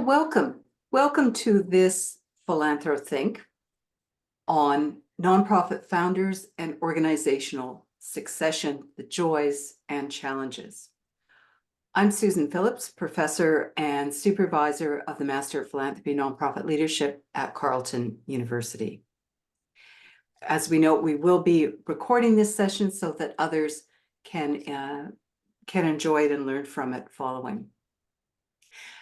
welcome. Welcome to this Philanthrothink on nonprofit founders and organizational succession, the joys and challenges. I'm Susan Phillips, Professor and Supervisor of the Master of Philanthropy Nonprofit Leadership at Carleton University. As we know, we will be recording this session so that others can enjoy it and learn from it following.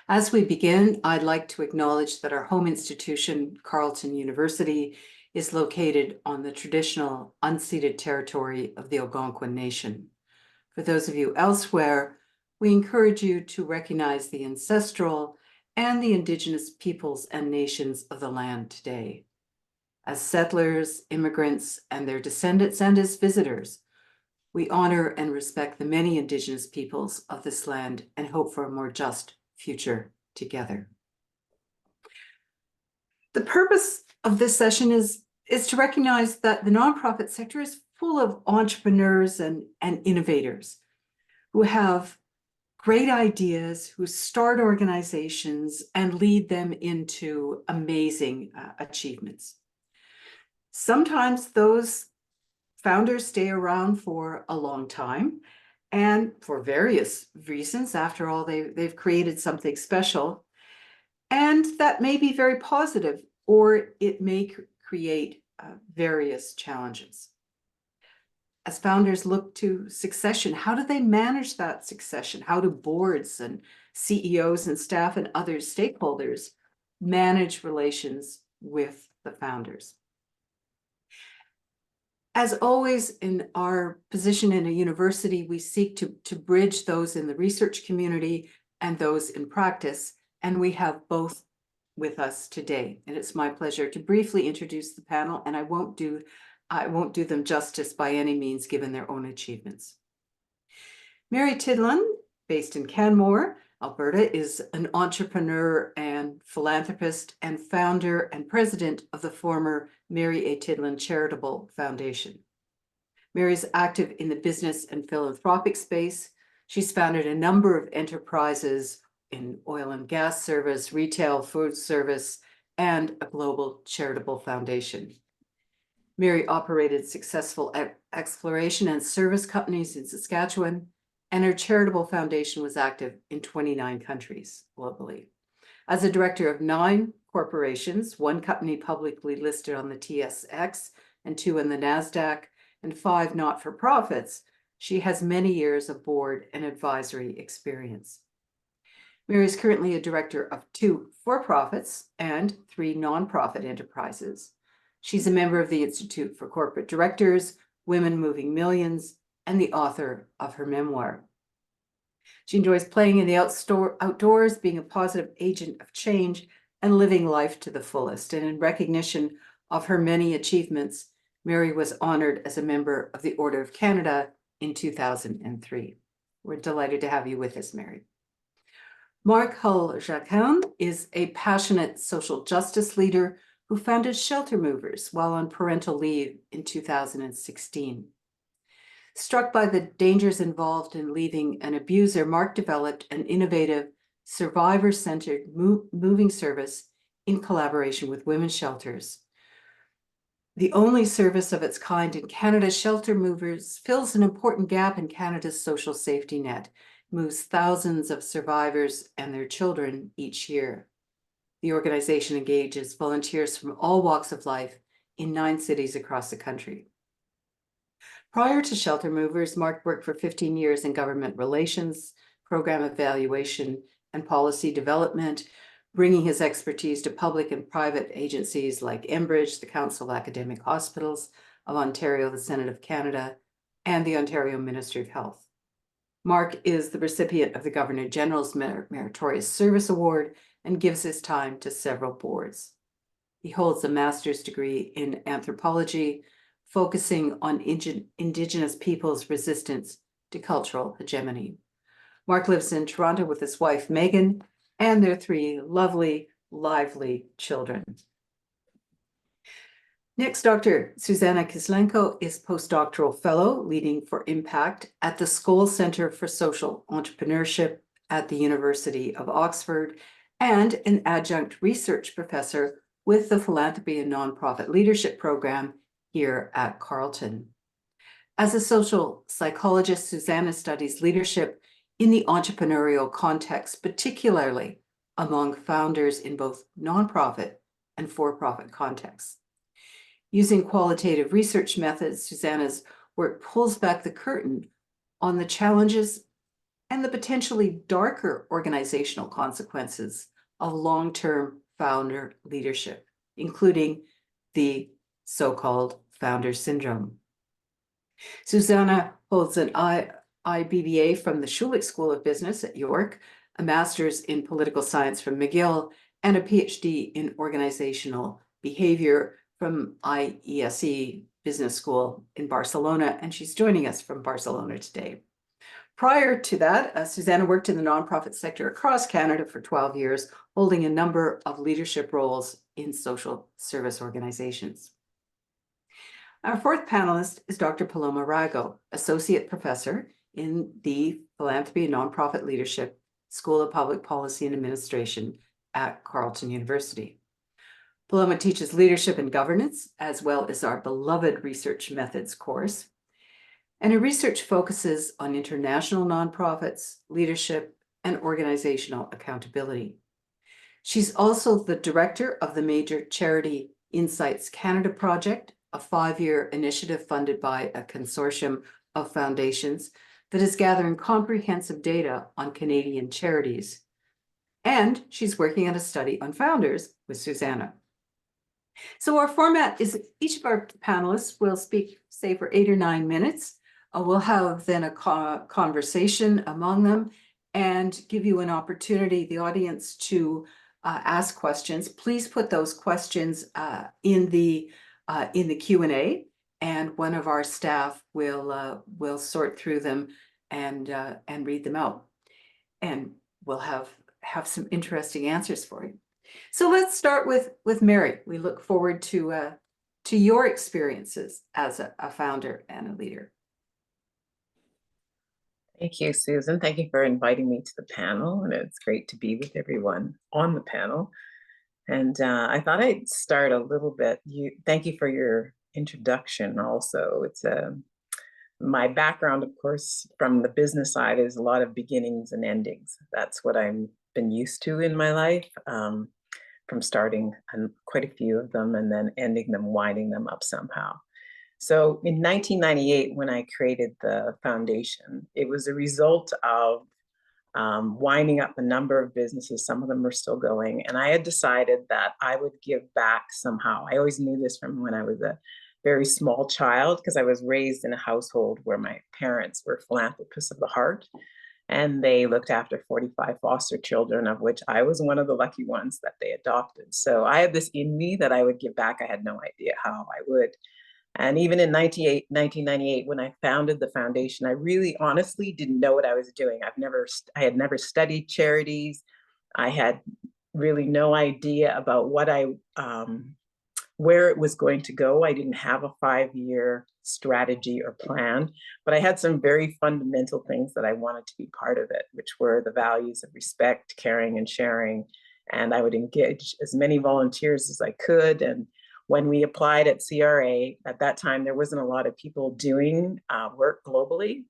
As we begin, I'd like to acknowledge that our home institution, Carleton University, is located on the traditional unceded territory of the Algonquin Nation. For those of you elsewhere, we encourage you to recognize the ancestral and the Indigenous peoples and nations of the land today. As settlers, immigrants, and their descendants, and as visitors, we honor and respect the many Indigenous peoples of this land and hope for a more just future together. The purpose of this session is to recognize that the nonprofit sector is full of entrepreneurs and innovators who have great ideas, who start organizations and lead them into amazing achievements. Sometimes those founders stay around for a long time, and for various reasons. After all, they've created something special, and that may be very positive, or it may create various challenges. As founders look to succession, how do they manage that succession? How do boards and CEOs and staff and other stakeholders manage relations with the founders? As always, in our position in a university, we seek to bridge those in the research community and those in practice, and we have both with us today. And it's my pleasure to briefly introduce the panel, and I won't do them justice by any means, given their own achievements. Mary Tidlin, based in Canmore, Alberta, is an entrepreneur and philanthropist and founder and president of the former Mary A. Tidlin Charitable Foundation. Mary is active in the business and philanthropic space. She's founded a number of enterprises in oil and gas service, retail, food service, and a global charitable foundation. Mary operated successful exploration and service companies in Saskatchewan, and her charitable foundation was active in 29 countries globally. As a director of 9 corporations, 1 company publicly listed on the TSX and 2 in the NASDAQ, and 5 not-for-profits, she has many years of board and advisory experience. Mary is currently a director of 2 for-profits and 3 nonprofit enterprises. She's a member of the Institute for Corporate Directors, Women Moving Millions, and the author of her memoir. She enjoys playing in the outdoors, being a positive agent of change, and living life to the fullest. And in recognition of her many achievements, Mary was honored as a member of the Order of Canada in 2003. We're delighted to have you with us, Mary. Marc Hull-Jacquin is a passionate social justice leader who founded Shelter Movers while on parental leave in 2016. Struck by the dangers involved in leaving an abuser, Marc developed an innovative, survivor-centered moving service in collaboration with women's shelters. The only service of its kind in Canada, Shelter Movers fills an important gap in Canada's social safety net, moves thousands of survivors and their children each year. The organization engages volunteers from all walks of life in 9 cities across the country. Prior to Shelter Movers, Marc worked for 15 years in government relations, program evaluation, and policy development, bringing his expertise to public and private agencies like Enbridge, the Council of Academic Hospitals of Ontario, the Senate of Canada, and the Ontario Ministry of Health. Marc is the recipient of the Governor-General's Meritorious Service Award and gives his time to several boards. He holds a master's degree in anthropology, focusing on Indigenous peoples' resistance to cultural hegemony. Marc lives in Toronto with his wife, Megan, and their 3 lovely, lively children. Next, Dr. Susanna Kislenko is Postdoctoral Fellow, leading for Impact at the Skoll Centre for Social Entrepreneurship at the University of Oxford, and an Adjunct Research Professor with the Philanthropy and Nonprofit Leadership Program here at Carleton. As a social psychologist, Susanna studies leadership in the entrepreneurial context, particularly among founders in both nonprofit and for-profit contexts. Using qualitative research methods, Susanna's work pulls back the curtain on the challenges and the potentially darker organizational consequences of long-term founder leadership, including the so-called founder syndrome. Susanna holds an IBBA from the Schulich School of Business at York, a master's in political science from McGill, and a PhD in organizational behavior from IESE Business School in Barcelona, and she's joining us from Barcelona today. Prior to that, Susanna worked in the nonprofit sector across Canada for 12 years, holding a number of leadership roles in social service organizations. Our fourth panelist is Dr. Paloma Rago, Associate Professor in the Philanthropy and Nonprofit Leadership School of Public Policy and Administration at Carleton University. Paloma teaches leadership and governance, as well as our beloved research methods course. And her research focuses on international nonprofits, leadership, and organizational accountability. She's also the director of the major Charity Insights Canada project, a 5-year initiative funded by a consortium of foundations that is gathering comprehensive data on Canadian charities. And she's working on a study on founders with Susanna. So our format is each of our panelists will speak, say, for 8 or 9 minutes. We'll have then a conversation among them and give you an opportunity, the audience, to ask questions. Please put those questions in the Q&A, and one of our staff will sort through them and read them out, and we'll have some interesting answers for you. So let's start with Mary. We look forward to your experiences as a founder and a leader. Thank you, Susan. Thank you for inviting me to the panel, and it's great to be with everyone on the panel. And I thought I'd start a little bit. Thank you for your introduction also. It's my background, of course, from the business side is a lot of beginnings and endings. That's what I've been used to in my life, from starting quite a few of them and then ending them, winding them up somehow. So in 1998, when I created the foundation, it was a result of winding up a number of businesses. Some of them are still going. And I had decided that I would give back somehow. I always knew this from when I was a very small child, because I was raised in a household where my parents were philanthropists of the heart. And they looked after 45 foster children, of which I was one of the lucky ones that they adopted. So I had this in me that I would give back. I had no idea how I would. And even in 1998, when I founded the foundation, I really honestly didn't know what I was doing. I had never studied charities. I had really no idea about where it was going to go. I didn't have a 5-year strategy or plan, but I had some very fundamental things that I wanted to be part of it, which were the values of respect, caring, and sharing. And I would engage as many volunteers as I could. And when we applied at CRA, at that time, there wasn't a lot of people doing work globally.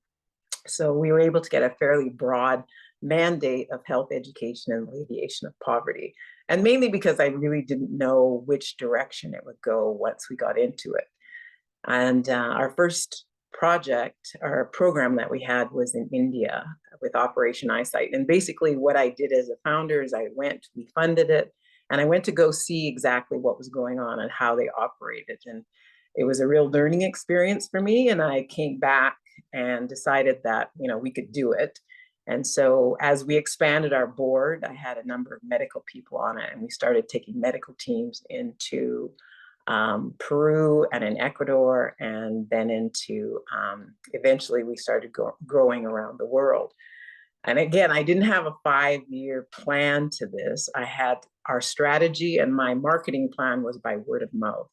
So we were able to get a fairly broad mandate of health education and alleviation of poverty. And mainly because I really didn't know which direction it would go once we got into it. And our first project, our program that we had was in India with Operation Eyesight. And basically what I did as a founder is we funded it, and I went to go see exactly what was going on and how they operated. And it was a real learning experience for me. And I came back and decided that, we could do it. And so as we expanded our board, I had a number of medical people on it, and we started taking medical teams into Peru and in Ecuador, and then into, eventually we started growing around the world. And again, I didn't have a 5-year plan to this. I had our strategy, and my marketing plan was by word of mouth.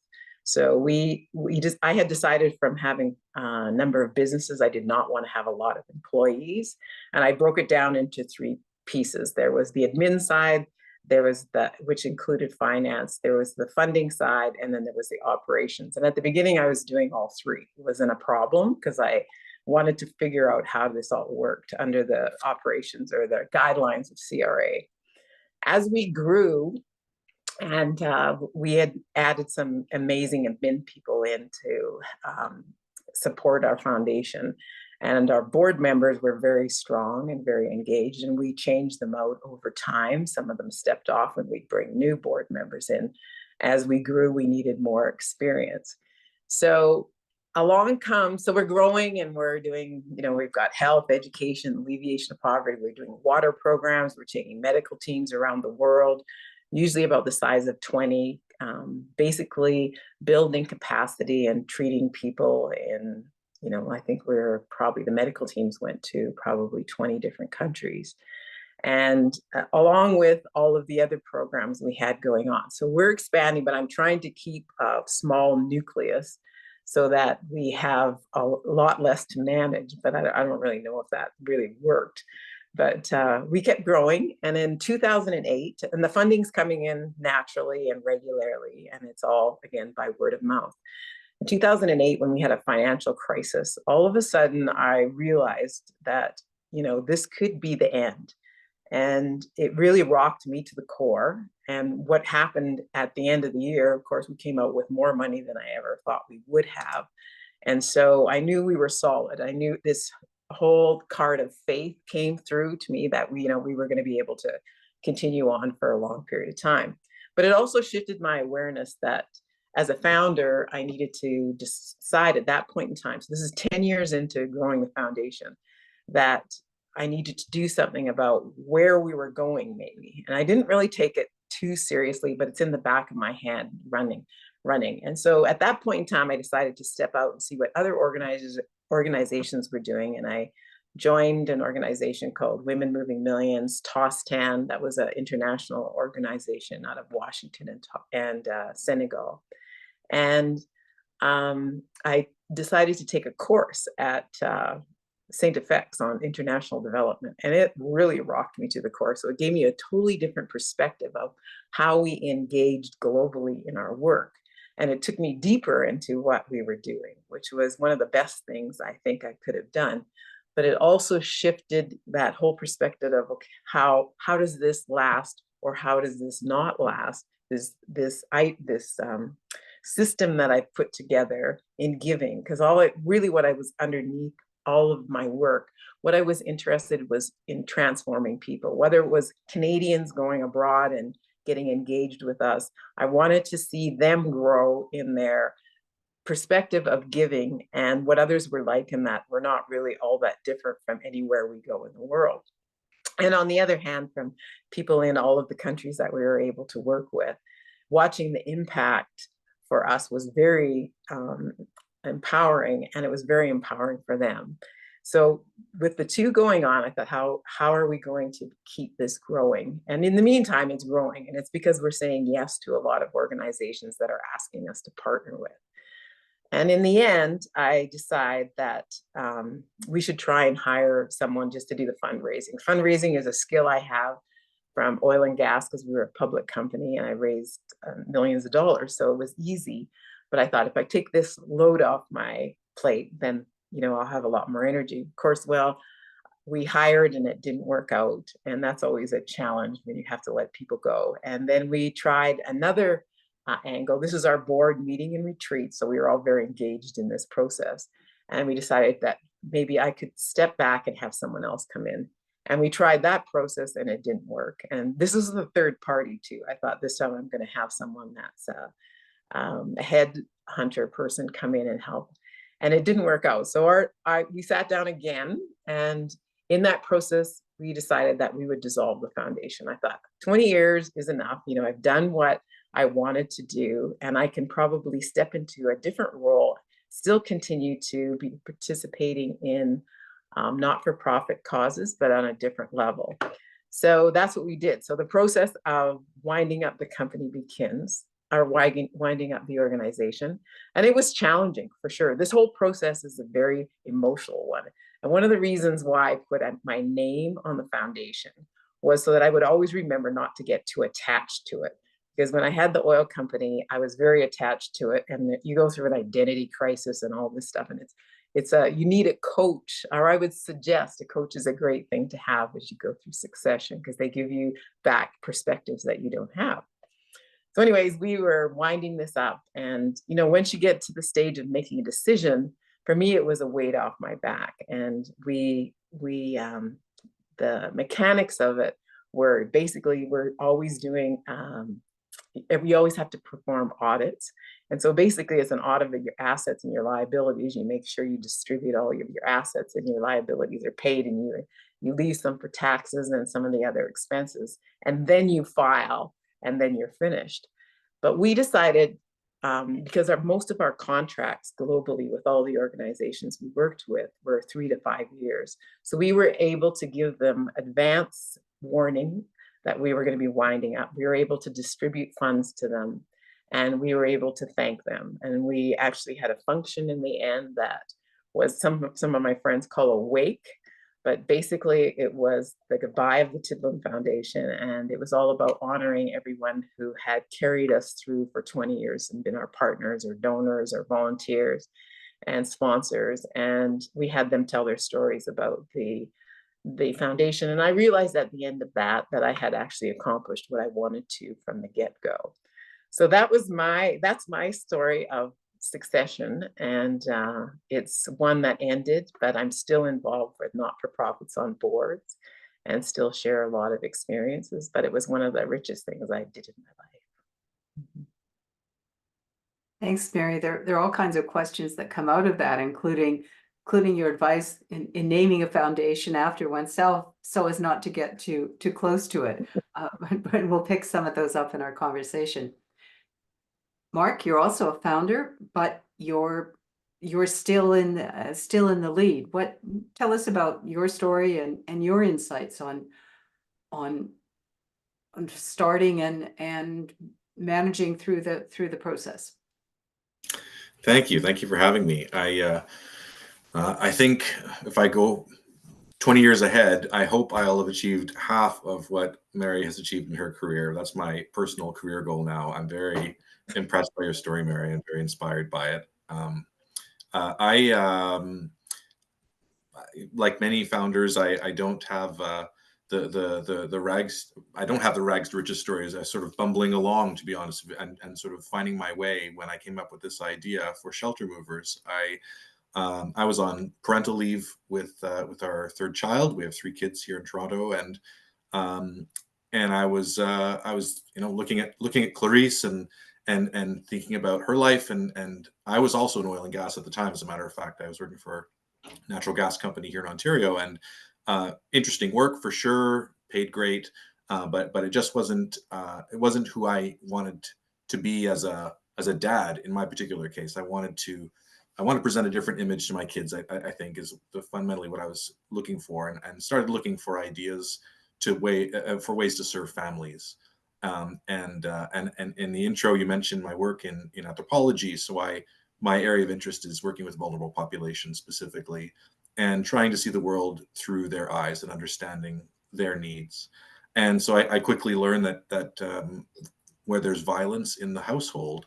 So I had decided from having a number of businesses, I did not want to have a lot of employees. And I broke it down into 3 pieces. There was the admin side, There was which included finance, there was the funding side, and then there was the operations. And at the beginning, I was doing all three. It wasn't a problem because I wanted to figure out how this all worked under the operations or the guidelines of CRA. As we grew, and we had added some amazing admin people in to support our foundation. And our board members were very strong and very engaged, and we changed them out over time. Some of them stepped off and we'd bring new board members in. As we grew, we needed more experience. So so we're growing and we're doing, we've got health, education, alleviation of poverty. We're doing water programs. We're taking medical teams around the world, usually about the size of 20, basically building capacity and treating people in, I think the medical teams went to probably 20 different countries. And along with all of the other programs we had going on. So we're expanding, but I'm trying to keep a small nucleus so that we have a lot less to manage, but I don't really know if that really worked. But we kept growing, and in 2008, and the funding's coming in naturally and regularly, and it's all, again, by word of mouth. In 2008, when we had a financial crisis, all of a sudden I realized that, this could be the end. And it really rocked me to the core. And what happened at the end of the year, of course, we came out with more money than I ever thought we would have. And so I knew we were solid. I knew this whole card of faith came through to me that we were going to be able to continue on for a long period of time. But it also shifted my awareness that as a founder, I needed to decide at that point in time, so this is 10 years into growing the foundation, that I needed to do something about where we were going, maybe. And I didn't really take it too seriously, but it's in the back of my head running. And so at that point in time, I decided to step out and see what other organizations were doing. And I joined an organization called Women Moving Millions, TOSTAN. That was an international organization out of Washington and Senegal. And I decided to take a course at St. FX on international development, and it really rocked me to the core. So it gave me a totally different perspective of how we engaged globally in our work. And it took me deeper into what we were doing, which was one of the best things I think I could have done. But it also shifted that whole perspective of, okay, how does this last, or how does this not last? This system that I put together in giving, because what I was underneath all of my work, what I was interested was in transforming people, whether it was Canadians going abroad and getting engaged with us. I wanted to see them grow in their perspective of giving and what others were like, and that we're not really all that different from anywhere we go in the world. And on the other hand, from people in all of the countries that we were able to work with, watching the impact for us was very empowering, and it was very empowering for them. So with the two going on, I thought, how are we going to keep this growing? And in the meantime, it's growing, and it's because we're saying yes to a lot of organizations that are asking us to partner with. And in the end, I decide that we should try and hire someone just to do the fundraising. Fundraising is a skill I have from oil and gas, because we were a public company and I raised millions of dollars. So it was easy. But I thought, if I take this load off my plate, then, I'll have a lot more energy. Of course, we hired and it didn't work out. And that's always a challenge when you have to let people go. And then we tried another angle. This is our board meeting and retreat. So we were all very engaged in this process. And we decided that maybe I could step back and have someone else come in. And we tried that process and it didn't work. And this is the third party too. I thought this time I'm going to have someone that's a head hunter person come in and help. And it didn't work out. So we sat down again, and in that process, we decided that we would dissolve the foundation. I thought 20 years is enough. I've done what I wanted to do, and I can probably step into a different role, still continue to be participating in not-for-profit causes, but on a different level. So that's what we did. So the process of winding up the company begins, or winding up the organization. And it was challenging, for sure. This whole process is a very emotional one. And one of the reasons why I put my name on the foundation was so that I would always remember not to get too attached to it. Because when I had the oil company, I was very attached to it. And you go through an identity crisis and all this stuff. And you need a coach, or I would suggest a coach is a great thing to have as you go through succession, because they give you back perspectives that you don't have. So anyways, we were winding this up. And, once you get to the stage of making a decision, for me, it was a weight off my back. And the mechanics of it were basically, we're always doing, we always have to perform audits. And so basically it's an audit of your assets and your liabilities. You make sure you distribute all of your assets and your liabilities are paid, and you leave some for taxes and some of the other expenses. And then you file, and then you're finished. But we decided, because most of our contracts globally with all the organizations we worked with were 3 to 5 years. So we were able to give them advance warning that we were going to be winding up. We were able to distribute funds to them, and we were able to thank them. And we actually had a function in the end that was some of my friends call a wake, but basically it was the goodbye of the Tidlum Foundation. And it was all about honoring everyone who had carried us through for 20 years and been our partners or donors or volunteers and sponsors. And we had them tell their stories about the foundation. And I realized at the end of that I had actually accomplished what I wanted to from the get-go. So that's my story of succession. And it's one that ended, but I'm still involved with not-for-profits on boards and still share a lot of experiences. But it was one of the richest things I did in my life. Mm-hmm. Thanks, Mary. There are all kinds of questions that come out of that, including your advice in naming a foundation after oneself so as not to get too close to it. But we'll pick some of those up in our conversation. Marc, you're also a founder, but you're still in the lead. Tell us about your story and your insights on starting and managing through the process. Thank you for having me. I think if I go 20 years ahead, I hope I'll have achieved half of what Mary has achieved in her career. That's my personal career goal now. I'm very impressed by your story, Mary, and very inspired by it. Like many founders, I don't have the rags. I don't have the rags to riches stories. I was sort of bumbling along, to be honest, and sort of finding my way when I came up with this idea for shelter movers. I was on parental leave with our third child. We have 3 kids here in Toronto, and I was looking at Clarice and thinking about her life, and I was also in oil and gas at the time. As a matter of fact, I was working for a natural gas company here in Ontario, and interesting work for sure, paid great, but it just wasn't who I wanted to be as a dad. In my particular case, I want to present a different image to my kids. I think is fundamentally what I was looking for, and started looking for ideas for ways to serve families. And in the intro, you mentioned my work in anthropology. So my area of interest is working with vulnerable populations specifically, and trying to see the world through their eyes and understanding their needs. And so I quickly learned that where there's violence in the household,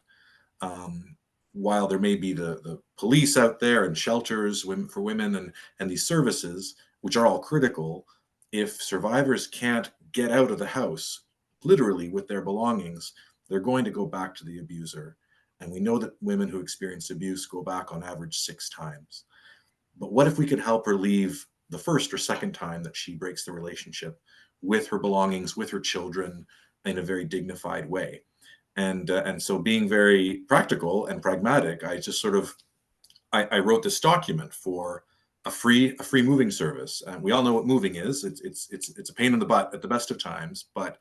while there may be the police out there and shelters for women and these services, which are all critical, if survivors can't get out of the house, literally with their belongings, they're going to go back to the abuser. And we know that women who experience abuse go back on average 6 times. But what if we could help her leave the first or second time that she breaks the relationship with her belongings, with her children, in a very dignified way? And so, being very practical and pragmatic, I just I wrote this document for a free moving service. And we all know what moving is. It's a pain in the butt at the best of times, but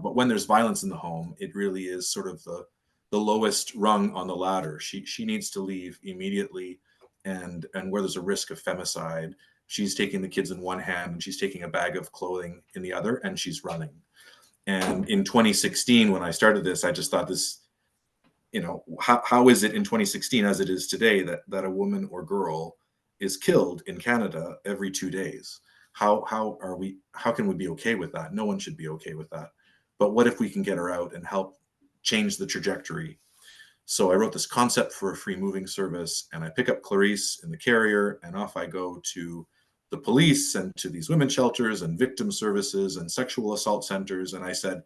when there's violence in the home, it really is sort of the lowest rung on the ladder. She needs to leave immediately, and where there's a risk of femicide, she's taking the kids in one hand and she's taking a bag of clothing in the other, and she's running. And in 2016, when I started this, I just thought this, how is it in 2016 as it is today that a woman or girl is killed in Canada every 2 days? how can we be okay with that? No one should be okay with that. But what if we can get her out and help change the trajectory? So I wrote this concept for a free moving service, and I pick up Clarice in the carrier, and off I go to the police and to these women's shelters and victim services and sexual assault centers. And I said,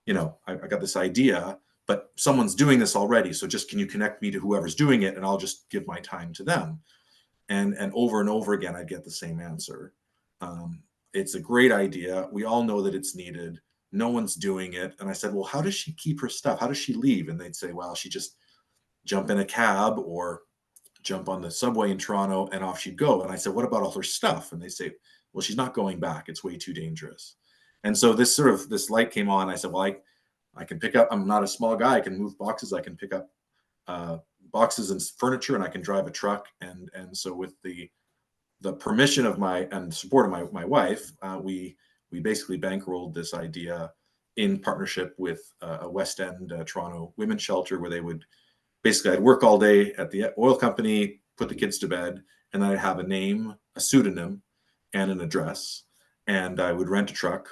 I got this idea, but someone's doing this already. So just, can you connect me to whoever's doing it? And I'll just give my time to them. And over again, I get the same answer. It's a great idea. We all know that it's needed. No one's doing it. And I said, well, how does she keep her stuff? How does she leave? And they'd say, well, she just jump in a cab or jump on the subway in Toronto and off she'd go. And I said, what about all her stuff? And they say, well, she's not going back. It's way too dangerous. And so this light came on. I said, well, I can pick up, I'm not a small guy. I can move boxes. I can pick up boxes and furniture, and I can drive a truck. And so with the permission of and support of my wife, we basically bankrolled this idea in partnership with a West End Toronto women's shelter, where they would basically, I'd work all day at the oil company, put the kids to bed, and then I'd have a name, a pseudonym, and an address. And I would rent a truck,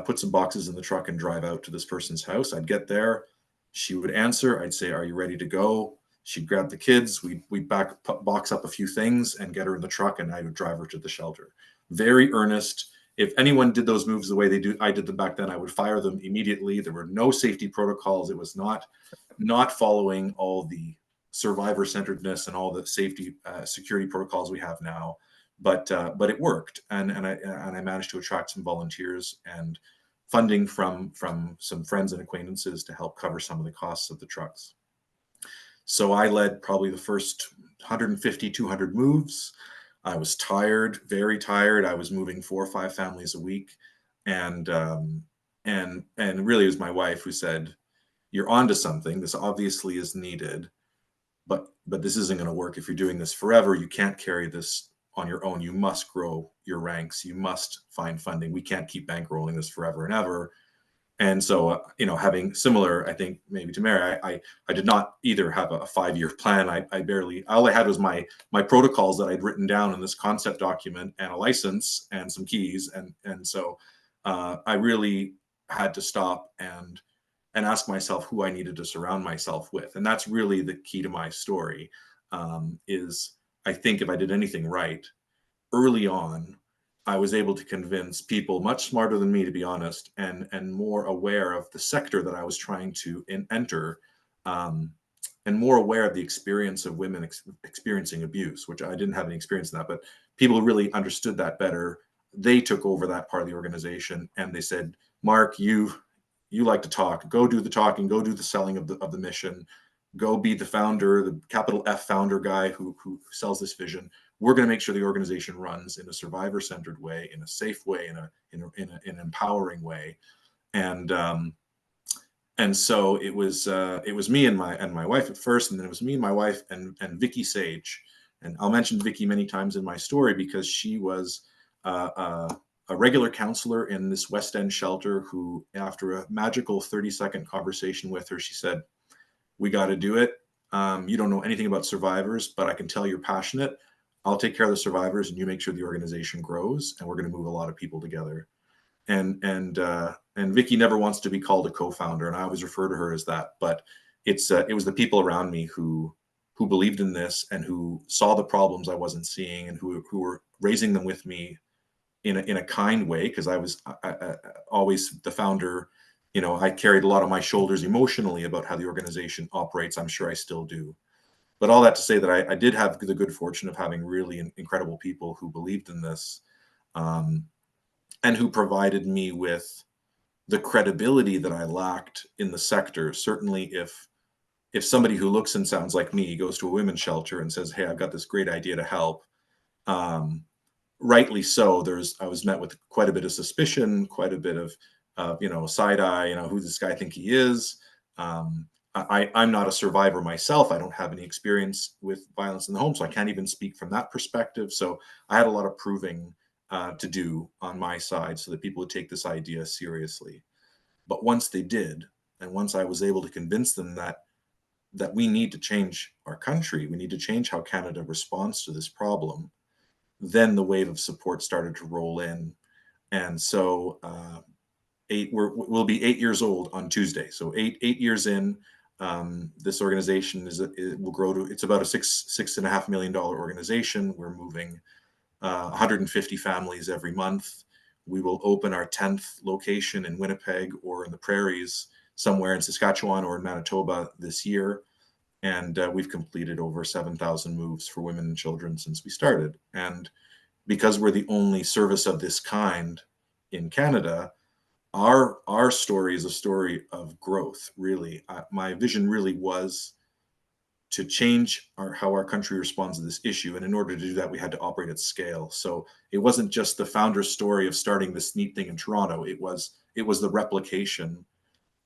put some boxes in the truck, and drive out to this person's house. I'd get there. She would answer. I'd say, are you ready to go? She'd grab the kids. We'd box up a few things and get her in the truck, and I would drive her to the shelter. Very earnest. If anyone did those moves the way I did them back then, I would fire them immediately. There were no safety protocols. It was not following all the survivor-centeredness and all the safety security protocols we have now. But it worked, and I managed to attract some volunteers and funding from some friends and acquaintances to help cover some of the costs of the trucks. So I led probably the first 150, 200 moves. I was tired, very tired. I was moving 4 or 5 families a week, and really it was my wife who said, "You're onto something. This obviously is needed, but this isn't going to work if you're doing this forever. You can't carry this on your own. You must grow your ranks. You must find funding. We can't keep bankrolling this forever and ever." And so, having similar, I think maybe to Mary, I did not either have a 5-year plan. All I had was my protocols that I'd written down in this concept document, and a license and some keys. And so I really had to stop and ask myself who I needed to surround myself with. And that's really the key to my story, is I think if I did anything right early on, I was able to convince people much smarter than me, to be honest, and more aware of the sector that I was trying to enter, and more aware of the experience of women experiencing abuse, which I didn't have any experience in that, but people who really understood that better, they took over that part of the organization, and they said, "Marc, you like to talk. Go do the talking. Go do the selling of the mission. Go be the founder, the capital F founder guy who sells this vision. We're going to make sure the organization runs in a survivor-centered way, in a safe way, in an empowering way." And so it was me and my wife at first, and then it was me and my wife and Vicky Sage. And I'll mention Vicky many times in my story because she was a regular counselor in this West End shelter who, after a magical 30-second conversation with her, she said, "We got to do it. You don't know anything about survivors, but I can tell you're passionate. I'll take care of the survivors, and you make sure the organization grows, and we're going to move a lot of people together." And Vicky never wants to be called a co-founder, and I always refer to her as that. But it was the people around me who believed in this and who saw the problems I wasn't seeing, and who were raising them with me in a kind way, because I was always the founder. I carried a lot on my shoulders emotionally about how the organization operates. I'm sure I still do. But all that to say that I did have the good fortune of having really incredible people who believed in this, and who provided me with the credibility that I lacked in the sector. Certainly if somebody who looks and sounds like me goes to a women's shelter and says, "Hey, I've got this great idea to help," rightly so, I was met with quite a bit of suspicion, quite a bit of side eye, who does this guy think he is? I'm not a survivor myself. I don't have any experience with violence in the home, so I can't even speak from that perspective. So I had a lot of proving to do on my side so that people would take this idea seriously. But once they did, and once I was able to convince them that we need to change our country, we need to change how Canada responds to this problem, then the wave of support started to roll in. And so we'll be 8 years old on Tuesday. So eight years in, this organization it will grow to, it's about a $6.5 million organization. We're moving 150 families every month. We will open our 10th location in Winnipeg or in the prairies, somewhere in Saskatchewan or in Manitoba this year. And we've completed over 7,000 moves for women and children since we started. And because we're the only service of this kind in Canada, our story is a story of growth, really. My vision really was to change how our country responds to this issue. And in order to do that, we had to operate at scale. So it wasn't just the founder's story of starting this neat thing in Toronto. It was the replication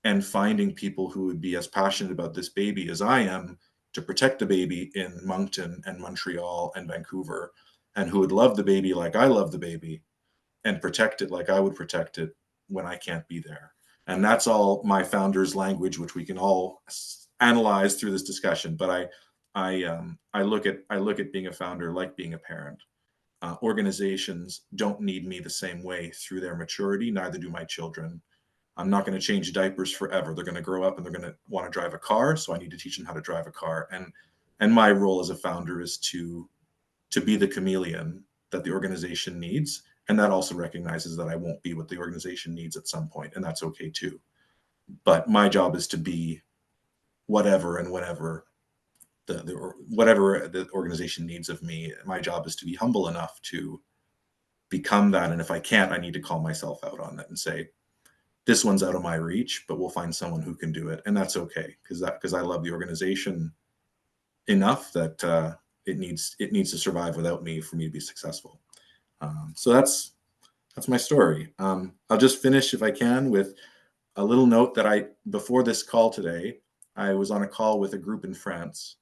and finding people who would be as passionate about this baby as I am to protect the baby in Moncton and Montreal and Vancouver, and who would love the baby like I love the baby and protect it like I would protect it when I can't be there. And that's all my founder's language, which we can all analyze through this discussion. But I look at being a founder like being a parent. Organizations don't need me the same way through their maturity, neither do my children. I'm not going to change diapers forever. They're going to grow up and they're going to want to drive a car. So I need to teach them how to drive a car. And my role as a founder is to be the chameleon that the organization needs. And that also recognizes that I won't be what the organization needs at some point, and that's okay too. But my job is to be whatever and whatever whatever the organization needs of me. My job is to be humble enough to become that. And if I can't, I need to call myself out on that and say, this one's out of my reach, but we'll find someone who can do it. And that's okay, because I love the organization enough that it needs to survive without me for me to be successful. So that's my story. I'll just finish, if I can, with a little note that before this call today, I was on a call with a group in France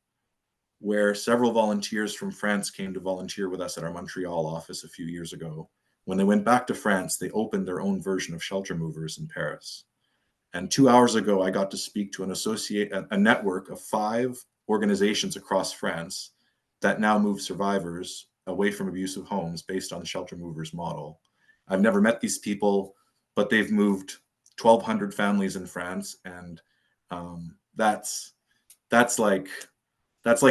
where several volunteers from France came to volunteer with us at our Montreal office a few years ago. When they went back to France, they opened their own version of Shelter Movers in Paris. And 2 hours ago, I got to speak to a network of 5 organizations across France that now move survivors away from abusive homes based on the Shelter Movers model. I've never met these people, but they've moved 1,200 families in France, and that's like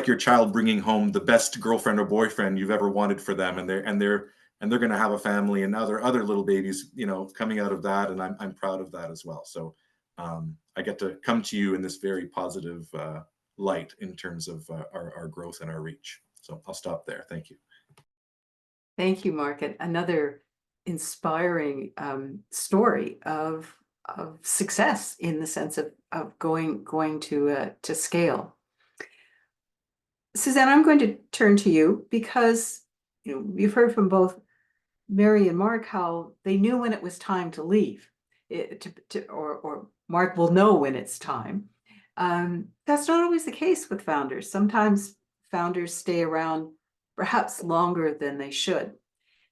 your child bringing home the best girlfriend or boyfriend you've ever wanted for them, and they're going to have a family, and now there are other little babies, coming out of that, and I'm proud of that as well. So I get to come to you in this very positive light in terms of our growth and our reach. So I'll stop there. Thank you. Thank you, Marc. And another inspiring story of success in the sense of going to scale. Susanna, I'm going to turn to you because you've heard from both Mary and Marc how they knew when it was time to leave, or Marc will know when it's time. That's not always the case with founders. Sometimes founders stay around perhaps longer than they should.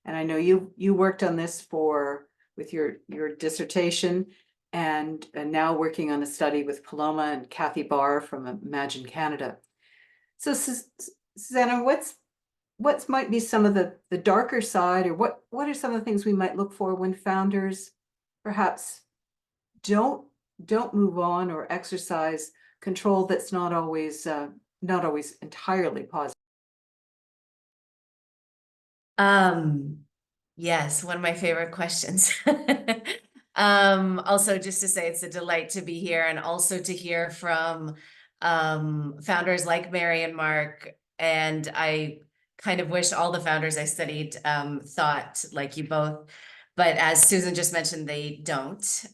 And I know you worked on this with your dissertation, and now working on a study with Paloma and Kathy Barr from Imagine Canada. So Susanna, what might be some of the darker side, or what are some of the things we might look for when founders perhaps don't move on or exercise control that's not always entirely positive? Yes, one of my favorite questions. Also, just to say it's a delight to be here, and also to hear from founders like Mary and Marc. And I kind of wish all the founders I studied thought like you both, but as Susan just mentioned, they don't.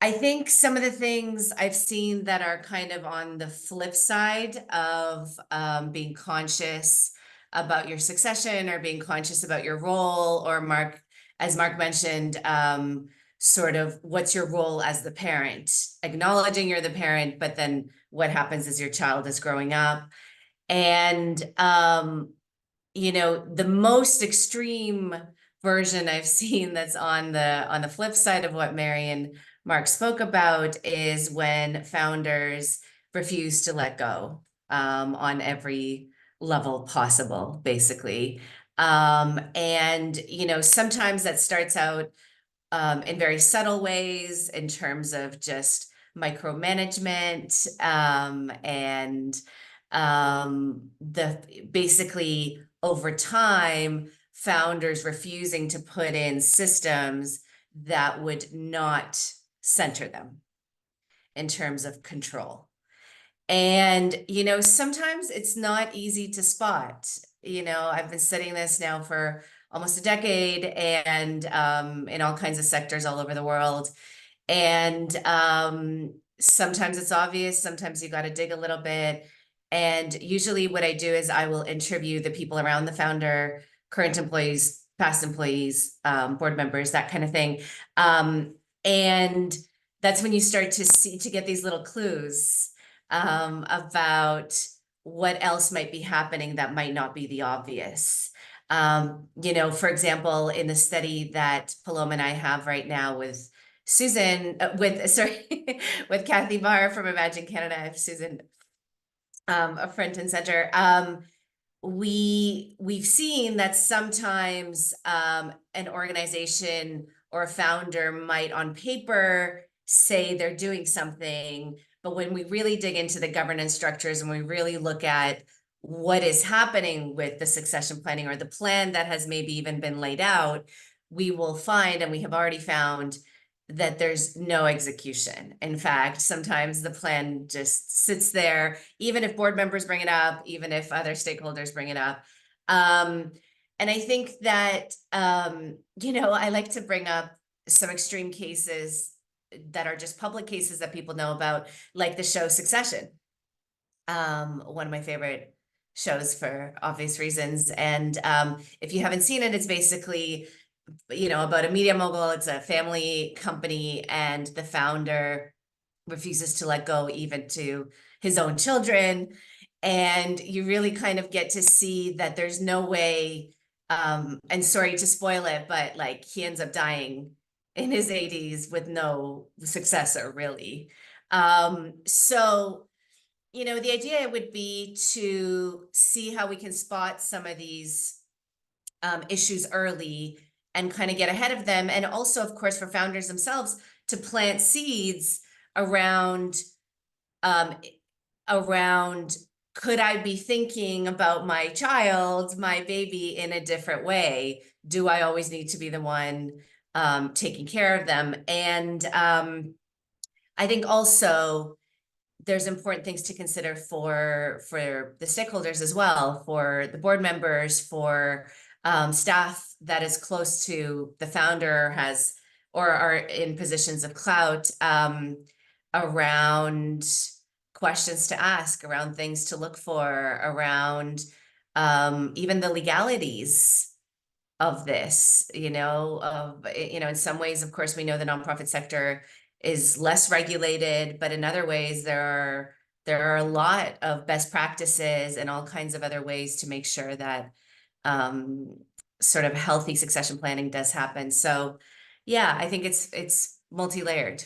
I think some of the things I've seen that are kind of on the flip side of being conscious about your succession, or being conscious about your role, or as Marc mentioned, sort of what's your role as the parent, acknowledging you're the parent, but then what happens as your child is growing up. And, the most extreme version I've seen that's on the flip side of what Mary and Marc spoke about is when founders refuse to let go on every level possible, basically. And, you know, sometimes that starts out in very subtle ways in terms of just micromanagement, and basically over time, founders refusing to put in systems that would not center them in terms of control. And, you know, sometimes it's not easy to spot. You know, I've been studying this now for almost a decade, and in all kinds of sectors all over the world. And sometimes it's obvious, sometimes you got to dig a little bit. And usually what I do is I will interview the people around the founder, current employees, past employees, board members, that kind of thing. And that's when you start to get these little clues about what else might be happening that might not be the obvious. You know, for example, in the study that Paloma and I have right now with Susan, with Kathy Barr from Imagine Canada, Susan, a front and center. We've seen that sometimes an organization or a founder might on paper say they're doing something, but when we really dig into the governance structures and we really look at what is happening with the succession planning or the plan that has maybe even been laid out, we will find, and we have already found, that there's no execution. In fact, sometimes the plan just sits there, even if board members bring it up, even if other stakeholders bring it up. And I think that, you know, I like to bring up some extreme cases that are just public cases that people know about, like the show Succession. One of my favorite shows for obvious reasons. And if you haven't seen it, it's basically, you know, about a media mogul. It's a family company, and the founder refuses to let go even to his own children. And you really kind of get to see that there's no way, and sorry to spoil it, but like he ends up dying in his 80s with no successor, really. So, you know, the idea would be to see how we can spot some of these issues early and kind of get ahead of them. And also, of course, for founders themselves to plant seeds around, could I be thinking about my child, my baby, in a different way? Do I always need to be the one taking care of them? And I think also there's important things to consider for the stakeholders as well, for the board members, for staff that is close to the founder has or are in positions of clout, around questions to ask, around things to look for, around even the legalities of this, you know, in some ways, of course, we know the nonprofit sector is less regulated, but in other ways, there are a lot of best practices and all kinds of other ways to make sure that sort of healthy succession planning does happen. So yeah, I think it's multi-layered.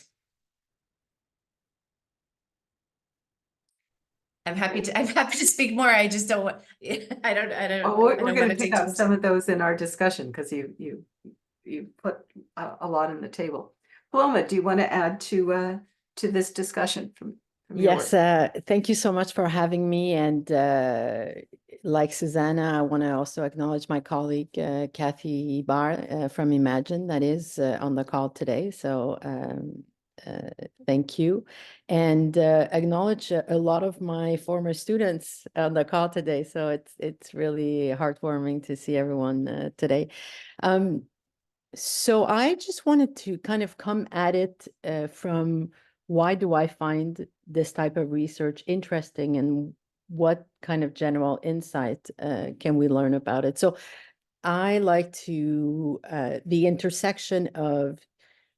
I'm happy to speak more. I just don't want, I don't Oh, we're want going to to pick take up some of those in our discussion because you put a lot on the table. Paloma, do you want to add to this discussion from your Yes, work? thank you so much for having me. And like Susanna, I want to also acknowledge my colleague, Kathy Barr from Imagine, that is on the call today. So thank you. And acknowledge a lot of my former students on the call today. So it's really heartwarming to see everyone today. So I just wanted to kind of come at it from why do I find this type of research interesting, and what kind of general insight can we learn about it? So I like to the intersection of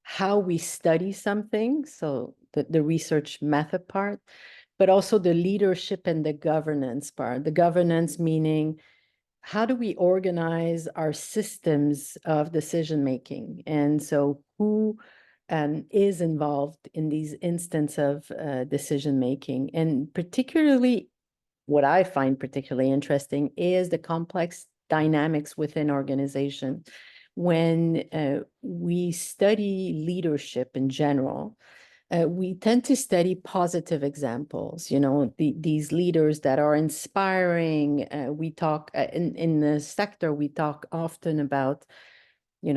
how we study something, so the research method part, but also the leadership and the governance part. The governance meaning, how do we organize our systems of decision making? And so who is involved in these instances of decision making? And particularly what I find particularly interesting is the complex dynamics within organization. When we study leadership in general, we tend to study positive examples, these leaders that are inspiring. We talk in the sector, we talk often about,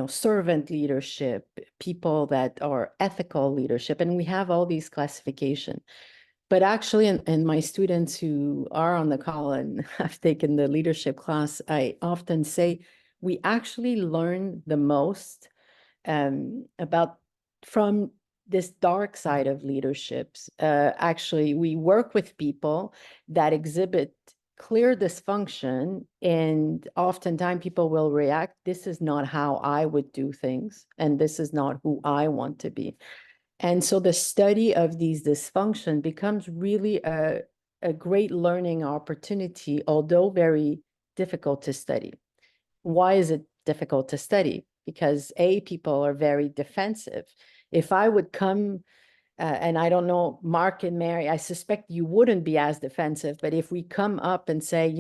servant leadership, people that are ethical leadership, and we have all these classifications. But actually, and my students who are on the call and have taken the leadership class, I often say we actually learn the most about from this dark side of leaderships. Actually, we work with people that exhibit clear dysfunction, and oftentimes people will react, this is not how I would do things, and this is not who I want to be. And so the study of these dysfunction becomes really a great learning opportunity, although very difficult to study. Why is it difficult to study? Because people are very defensive. If I would come, and I don't know, Marc and Mary, I suspect you wouldn't be as defensive, but if we come up and say,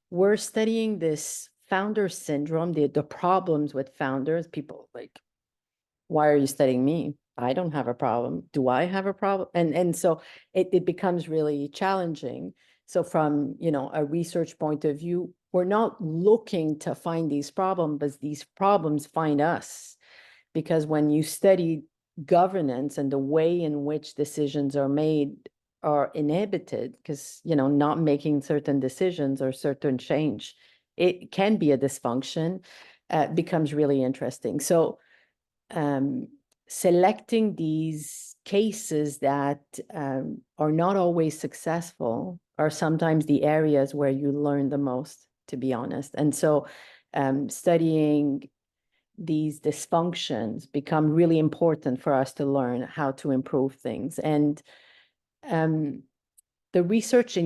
we're studying this founder syndrome, the problems with founders, people like, why are you studying me? I don't have a problem. Do I have a problem? And so it becomes really challenging. So from, a research point of view, we're not looking to find these problems, but these problems find us. Because when you study governance and the way in which decisions are made are inhibited, because, not making certain decisions or certain change, it can be a dysfunction, becomes really interesting. So selecting these cases that are not always successful are sometimes the areas where you learn the most, to be honest. And so studying these dysfunctions become really important for us to learn how to improve things. And the research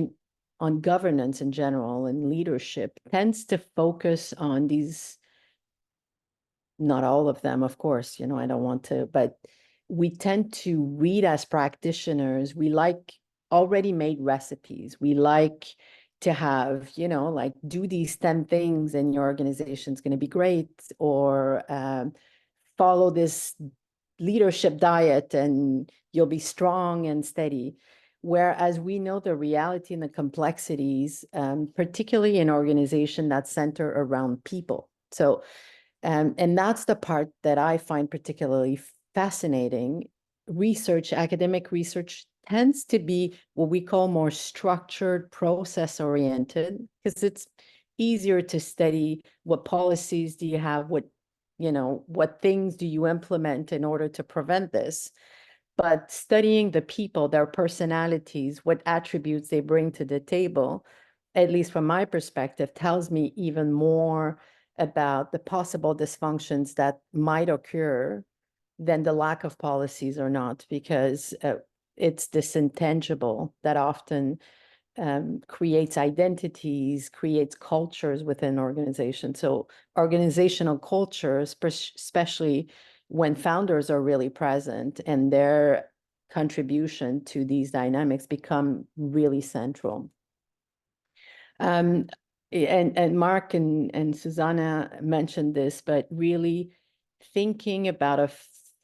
on governance in general and leadership tends to focus on these, not all of them, of course, I don't want to, but we tend to read as practitioners, we like already made recipes. We like to have, like do these 10 things and your organization's going to be great, or follow this leadership diet and you'll be strong and steady. Whereas we know the reality and the complexities, particularly in organizations that center around people. So and that's the part that I find particularly fascinating. Academic research tends to be what we call more structured, process-oriented, because it's easier to study what policies do you have, what things do you implement in order to prevent this. But studying the people, their personalities, what attributes they bring to the table, at least from my perspective, tells me even more about the possible dysfunctions that might occur than the lack of policies or not, because it's this intangible that often creates identities, creates cultures within organizations. So organizational cultures, especially when founders are really present and their contribution to these dynamics become really central. And Marc and Susanna mentioned this, but really thinking about a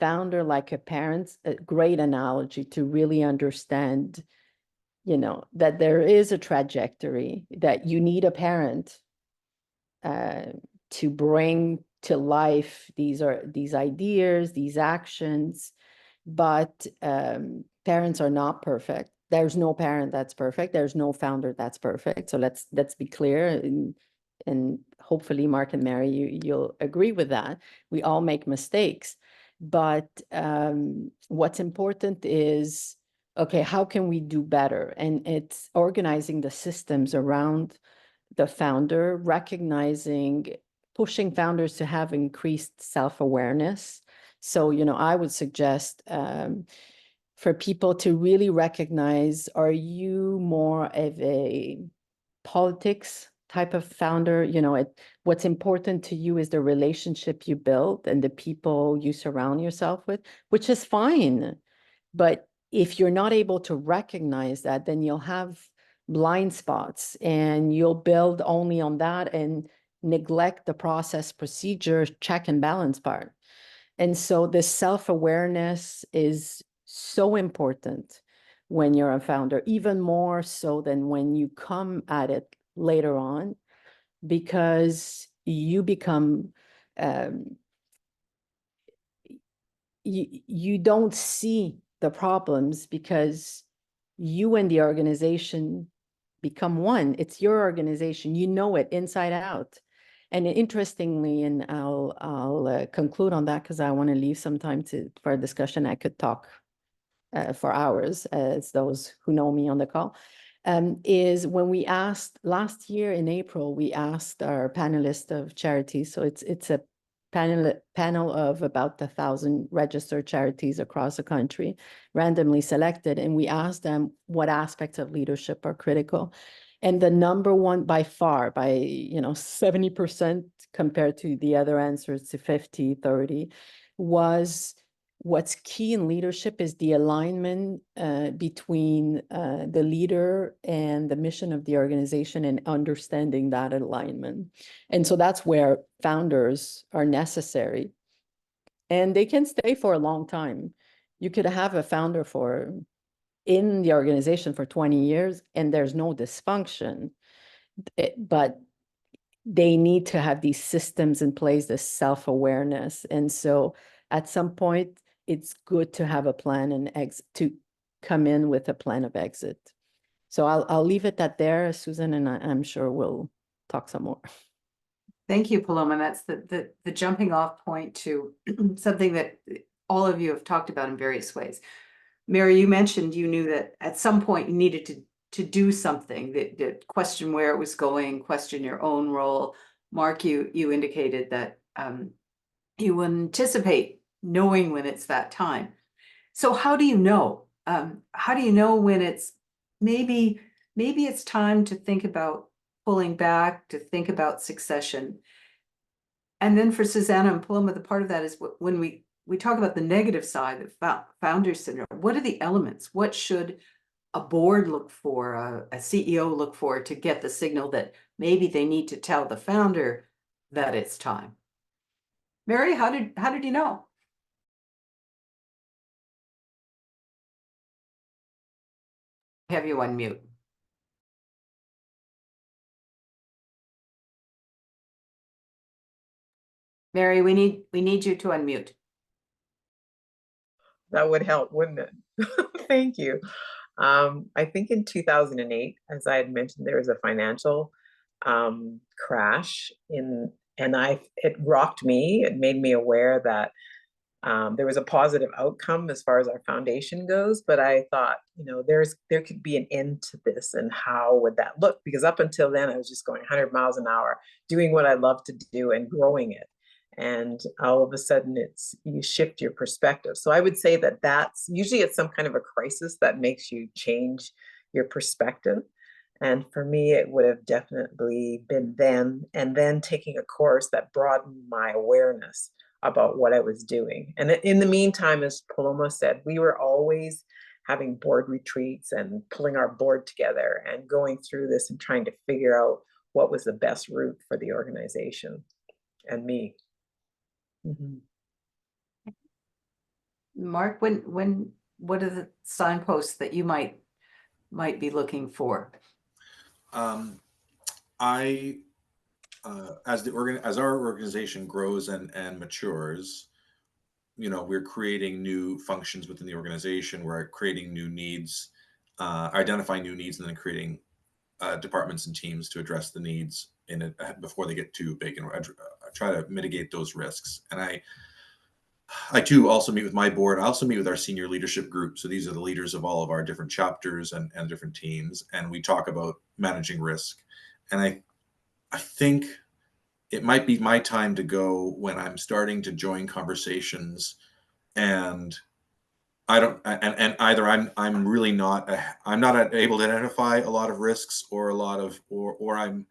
founder like a parent, a great analogy to really understand, that there is a trajectory, that you need a parent to bring to life these ideas, these actions, but parents are not perfect. There's no parent that's perfect. There's no founder that's perfect. So let's be clear, and hopefully Marc and Mary, you'll agree with that. We all make mistakes, but what's important is, okay, how can we do better? And it's organizing the systems around the founder, recognizing, pushing founders to have increased self-awareness. So, I would suggest for people to really recognize, are you more of a politics type of founder? What's important to you is the relationship you build and the people you surround yourself with, which is fine. But if you're not able to recognize that, then you'll have blind spots, and you'll build only on that and neglect the process, procedure, check and balance part. And so this self-awareness is so important when you're a founder, even more so than when you come at it later on, because you become, you don't see the problems because you and the organization become one. It's your organization, you know it inside out. And interestingly, and I'll conclude on that because I want to leave some time for a discussion. I could talk for hours, as those who know me on the call, is when we asked last year in April, we asked our panelists of charities. So it's a panel of about 1,000 registered charities across the country, randomly selected, and we asked them what aspects of leadership are critical. And the number one by far, by 70% compared to the other answers to 50, 30, was what's key in leadership is the alignment between the leader and the mission of the organization, and understanding that alignment. And so that's where founders are necessary. And they can stay for a long time. You could have a founder in the organization for 20 years and there's no dysfunction, but they need to have these systems in place, this self-awareness. And so at some point, it's good to have a plan and to come in with a plan of exit. So I'll leave it at there, Susan, and I'm sure we'll talk some more. Thank you, Paloma. That's the jumping off point to something that all of you have talked about in various ways. Mary, you mentioned you knew that at some point you needed to do something, that question where it was going, question your own role. Marc, you indicated that you anticipate knowing when it's that time. So how do you know? How do you know when it's maybe it's time to think about pulling back, to think about succession? And then for Susanna and Paloma, the part of that is when we talk about the negative side of founder syndrome. What are the elements? What should a board look for, a CEO look for, to get the signal that maybe they need to tell the founder that it's time? Mary, how did you know? Have you on mute? Mary, we need you to unmute. That would help, wouldn't it? Thank you. I think in 2008, as I had mentioned, there was a financial crash and it rocked me. It made me aware that there was a positive outcome as far as our foundation goes, but I thought, there could be an end to this, and how would that look? Because up until then, I was just going 100 miles an hour, doing what I love to do and growing it. And all of a sudden you shift your perspective. So I would say that that's usually it's some kind of a crisis that makes you change your perspective. And for me, it would have definitely been then, and then taking a course that broadened my awareness about what I was doing. And in the meantime, as Paloma said, we were always having board retreats and pulling our board together and going through this and trying to figure out what was the best route for the organization and me. Mm-hmm. Marc, what are the signposts that you might be looking for? As our organization grows and matures, we're creating new functions within the organization. We're creating new needs, identifying new needs, and then creating departments and teams to address the needs in it before they get too big, and try to mitigate those risks. And I too also meet with my board. I also meet with our senior leadership group. So these are the leaders of all of our different chapters and different teams. And we talk about managing risk. And I think it might be my time to go when I'm starting to join conversations and either I'm really not, I'm not able to identify a lot of risks or I'm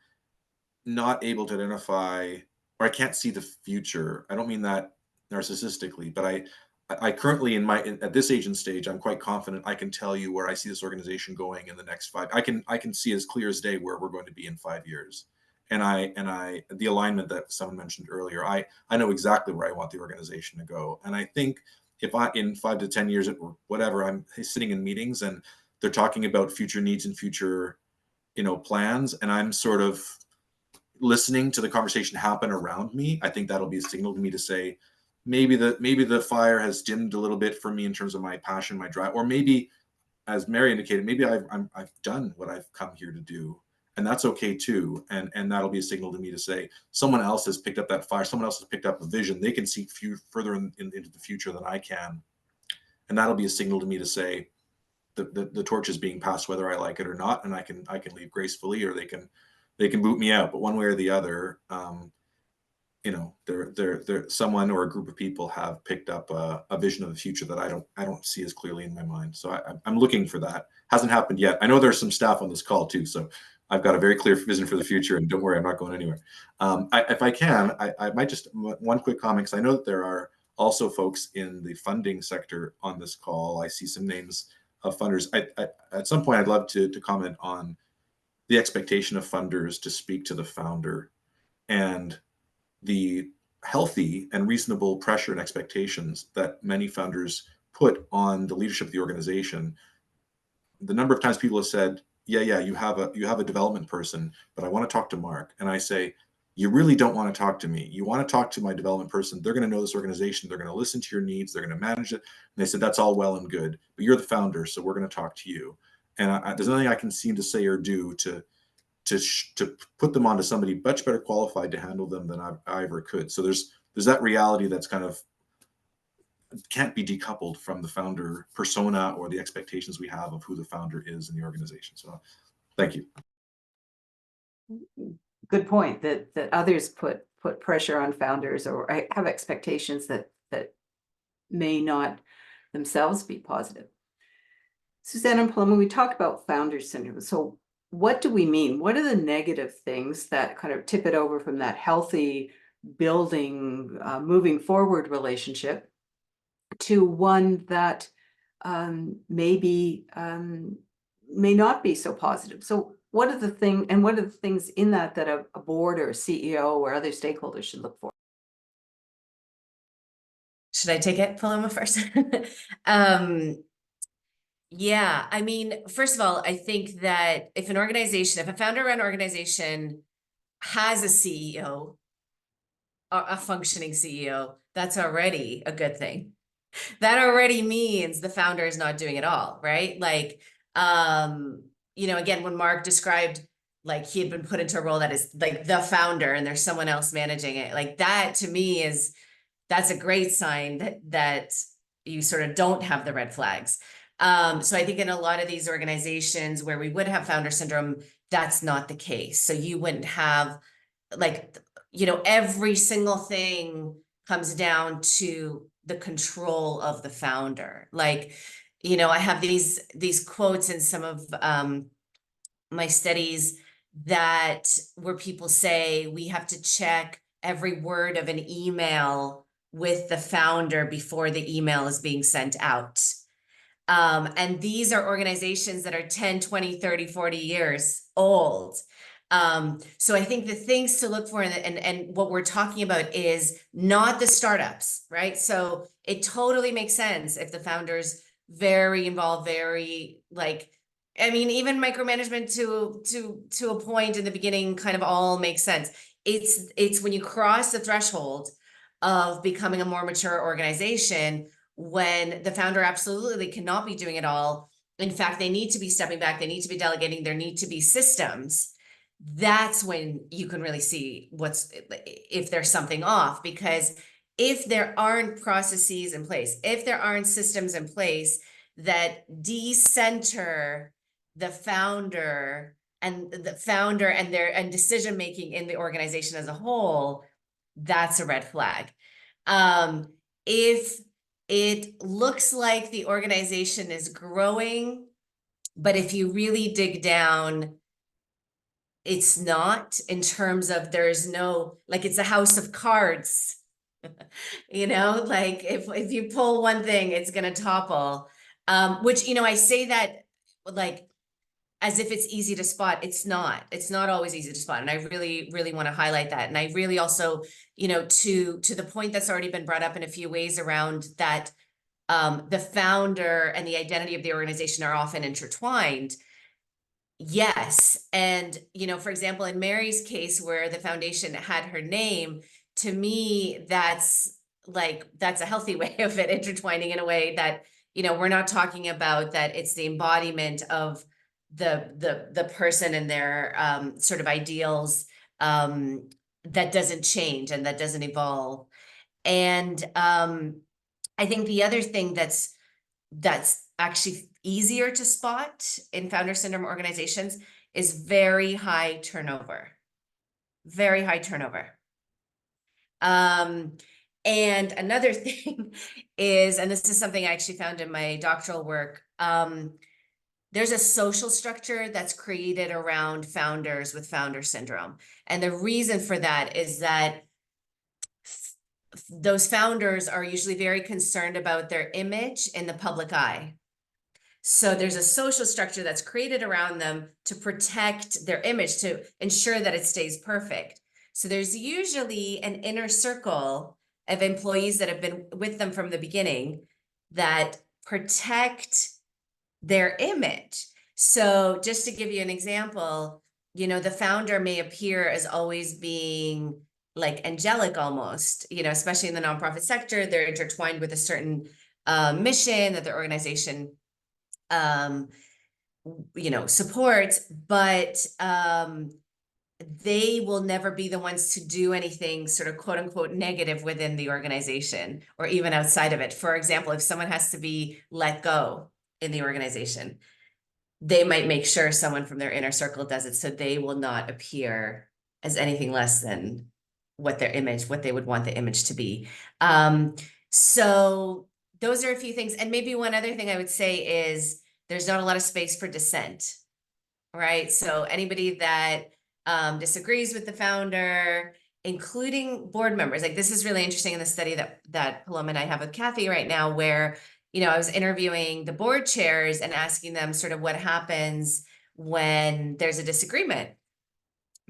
not able to identify, or I can't see the future. I don't mean that narcissistically, but I currently at this age and stage, I'm quite confident I can tell you where I see this organization going in the next 5. I can see as clear as day where we're going to be in 5 years. And the alignment that someone mentioned earlier, I know exactly where I want the organization to go. And I think if in 5 to 10 years or whatever, I'm sitting in meetings and they're talking about future needs and future, plans, and I'm sort of listening to the conversation happen around me, I think that'll be a signal to me to say, maybe the fire has dimmed a little bit for me in terms of my passion, my drive, or maybe, as Mary indicated, maybe I've done what I've come here to do, and that's okay too. And that'll be a signal to me to say someone else has picked up that fire, someone else has picked up a vision. They can see further into the future than I can, and that'll be a signal to me to say the torch is being passed, whether I like it or not, and I can leave gracefully, or they can boot me out. But one way or the other, someone or a group of people have picked up a vision of the future that I don't see as clearly in my mind. So I'm looking for that. Hasn't happened yet. I know there's some staff on this call too, so I've got a very clear vision for the future, and don't worry, I'm not going anywhere. If I can, I might just one quick comment, because I know that there are also folks in the funding sector on this call. I see some names of funders. At some point, I'd love to comment on the expectation of funders to speak to the founder, and the healthy and reasonable pressure and expectations that many founders put on the leadership of the organization. The number of times people have said, yeah, you have a development person, but I want to talk to Marc. And I say, you really don't want to talk to me. You want to talk to my development person. They're going to know this organization. They're going to listen to your needs. They're going to manage it. And they said, that's all well and good, but you're the founder, so we're going to talk to you. And there's nothing I can seem to say or do to put them onto somebody much better qualified to handle them than I ever could. So there's that reality that's kind of can't be decoupled from the founder persona or the expectations we have of who the founder is in the organization. So thank you. Good point, that others put pressure on founders or have expectations that may not themselves be positive. Susanna and Paloma, we talk about founder syndrome. So what do we mean? What are the negative things that kind of tip it over from that healthy building, moving forward relationship to one that may not be so positive? So what are the things in that a board or a CEO or other stakeholders should look for? Should I take it, Paloma, first? Yeah, I mean, first of all, I think that if a founder-run organization has a CEO, a functioning CEO, that's already a good thing. That already means the founder is not doing it all, right? Like, again, when Marc described, like, he had been put into a role that is like the founder and there's someone else managing it, like that to me that's a great sign that you sort of don't have the red flags. So I think in a lot of these organizations where we would have founder syndrome, that's not the case. So you wouldn't have, like, every single thing comes down to the control of the founder. Like, I have these quotes in some of my studies where people say we have to check every word of an email with the founder before the email is being sent out. And these are organizations that are 10, 20, 30, 40 years old. So I think the things to look for and what we're talking about is not the startups, right? So it totally makes sense if the founder's very involved, very even micromanagement to a point in the beginning kind of all makes sense. It's when you cross the threshold of becoming a more mature organization, when the founder absolutely cannot be doing it all. In fact, they need to be stepping back. They need to be delegating. There need to be systems. That's when you can really see if there's something off, because if there aren't processes in place, if there aren't systems in place that decenter the founder and their decision-making in the organization as a whole, that's a red flag. If it looks like the organization is growing, but if you really dig down, it's not, in terms of there's no, like, it's a house of cards You know, like if you pull one thing, it's gonna topple. Which, you know, I say that like as if it's easy to spot. It's not. It's not always easy to spot. And I really, really want to highlight that. And I really also, you know, to the point that's already been brought up in a few ways around that, the founder and the identity of the organization are often intertwined. Yes. And, you know, for example, in Mary's case where the foundation had her name, to me, that's a healthy way of it intertwining in a way that, you know, we're not talking about that it's the embodiment of the person and their sort of ideals that doesn't change and that doesn't evolve. And I think the other thing that's actually easier to spot in founder syndrome organizations is very high turnover. Very high turnover. And another thing is, and this is something I actually found in my doctoral work, there's a social structure that's created around founders with founder syndrome. And the reason for that is that those founders are usually very concerned about their image in the public eye. So there's a social structure that's created around them to protect their image, to ensure that it stays perfect. So there's usually an inner circle of employees that have been with them from the beginning that protect their image. So just to give you an example, you know, the founder may appear as always being like angelic almost, you know, especially in the nonprofit sector, they're intertwined with a certain mission that the organization you know, supports, but they will never be the ones to do anything sort of quote unquote negative within the organization or even outside of it. For example, if someone has to be let go in the organization, they might make sure someone from their inner circle does it, so they will not appear as anything less than what their image, what they would want the image to be. So those are a few things. And maybe one other thing I would say is there's not a lot of space for dissent, right? So anybody that disagrees with the founder, including board members, like this is really interesting in the study that Paloma and I have with Kathy right now, where, you know, I was interviewing the board chairs and asking them sort of what happens when there's a disagreement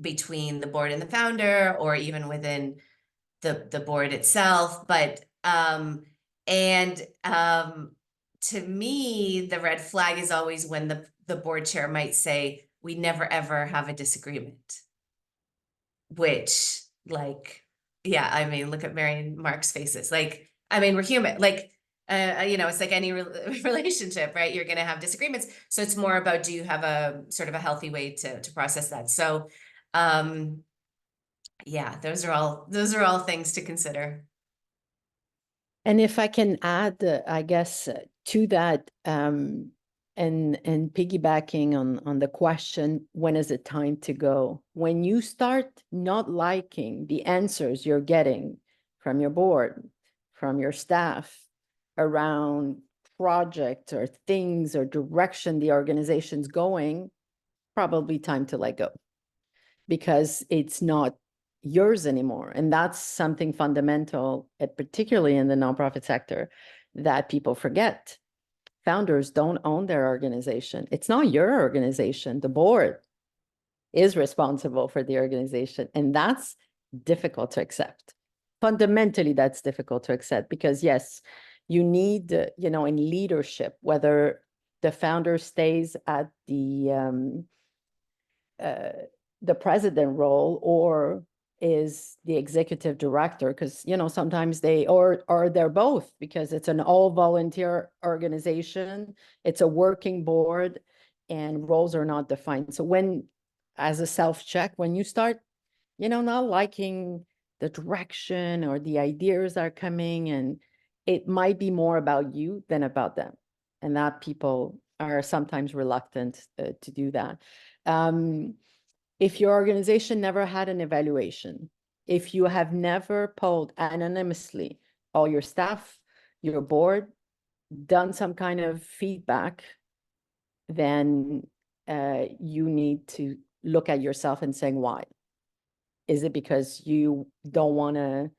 between the board and the founder, or even within the board itself. But to me, the red flag is always when the board chair might say, we never ever have a disagreement, which, like, yeah, I mean, look at Mary and Mark's faces. Like, I mean, we're human. Like, you know, it's like any relationship, right? You're going to have disagreements. So it's more about, do you have a sort of a healthy way to process that? So, yeah, those are all things to consider. And if I can add, I guess, to that, and piggybacking on the question, when is it time to go? When you start not liking the answers you're getting from your board, from your staff around project or things or direction the organization's going, probably time to let go, because it's not yours anymore. And that's something fundamental, particularly in the nonprofit sector, that people forget. Founders don't own their organization. It's not your organization. The board is responsible for the organization. And that's difficult to accept. Fundamentally, that's difficult to accept, because yes, you need, you know, in leadership, whether the founder stays at the president role or is the executive director, because, you know, sometimes they, or they're both, because it's an all volunteer organization, it's a working board, and roles are not defined. So when, as a self-check, when you start, you know, not liking the direction or the ideas are coming, and it might be more about you than about them, and that people are sometimes reluctant to do that. If your organization never had an evaluation, if you have never polled anonymously all your staff, your board, done some kind of feedback, then you need to look at yourself and saying, why? Is it because you don't want to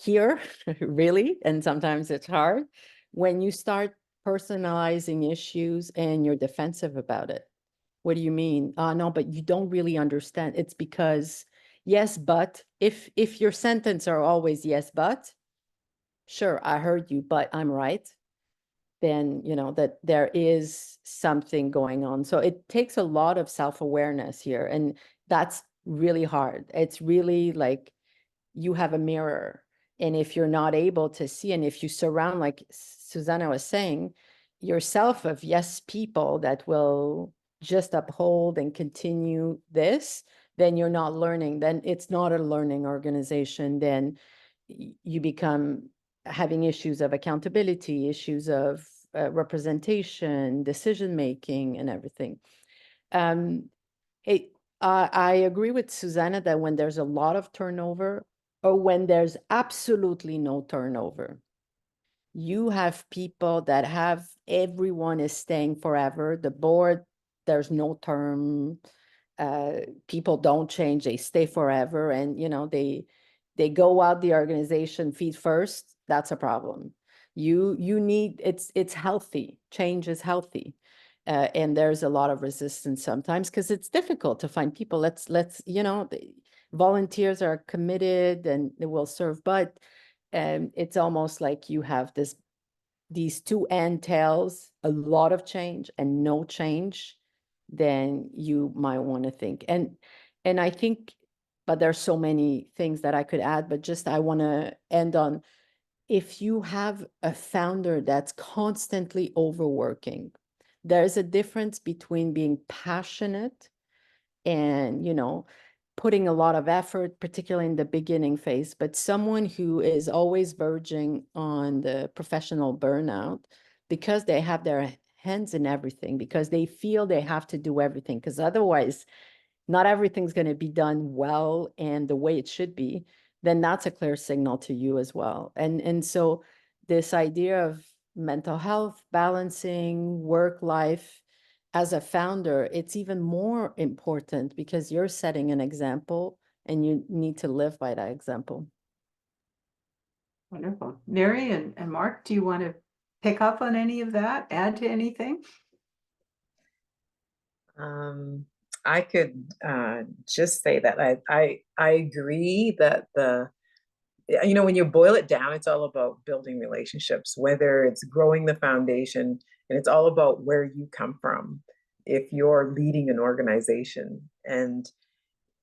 here, really, and sometimes it's hard when you start personalizing issues and you're defensive about it. What do you mean? No, but you don't really understand. It's because yes, but if your sentence are always yes, but sure, I heard you, but I'm right, then you know that there is something going on. So it takes a lot of self-awareness here, and that's really hard. It's really like you have a mirror, and if you're not able to see, and if you surround, like Susanna was saying, yourself of yes people that will just uphold and continue this, then you're not learning. Then it's not a learning organization. Then you become having issues of accountability, issues of representation, decision making, and everything. I agree with Susanna that when there's a lot of turnover, or when there's absolutely no turnover, you have people that have everyone is staying forever. The board, there's no term. People don't change; they stay forever, and you know they go out the organization feet first. That's a problem. You need it's healthy. Change is healthy. And there's a lot of resistance sometimes because it's difficult to find people. Let's you know, the volunteers are committed and they will serve, but it's almost like you have these two end tails, a lot of change and no change, then you might want to think. And I think, but there's so many things that I could add, but just I want to end on, if you have a founder that's constantly overworking, there's a difference between being passionate and, you know, putting a lot of effort, particularly in the beginning phase, but someone who is always verging on the professional burnout because they have their hands in everything, because they feel they have to do everything, because otherwise not everything's going to be done well and the way it should be, then that's a clear signal to you as well. And so this idea of mental health, balancing work life, as a founder, it's even more important because you're setting an example and you need to live by that example. Wonderful. Mary and Marc, do you want to pick up on any of that? Add to anything? I could just say that I agree that you know, when you boil it down, it's all about building relationships, whether it's growing the foundation, and it's all about where you come from if you're leading an organization. And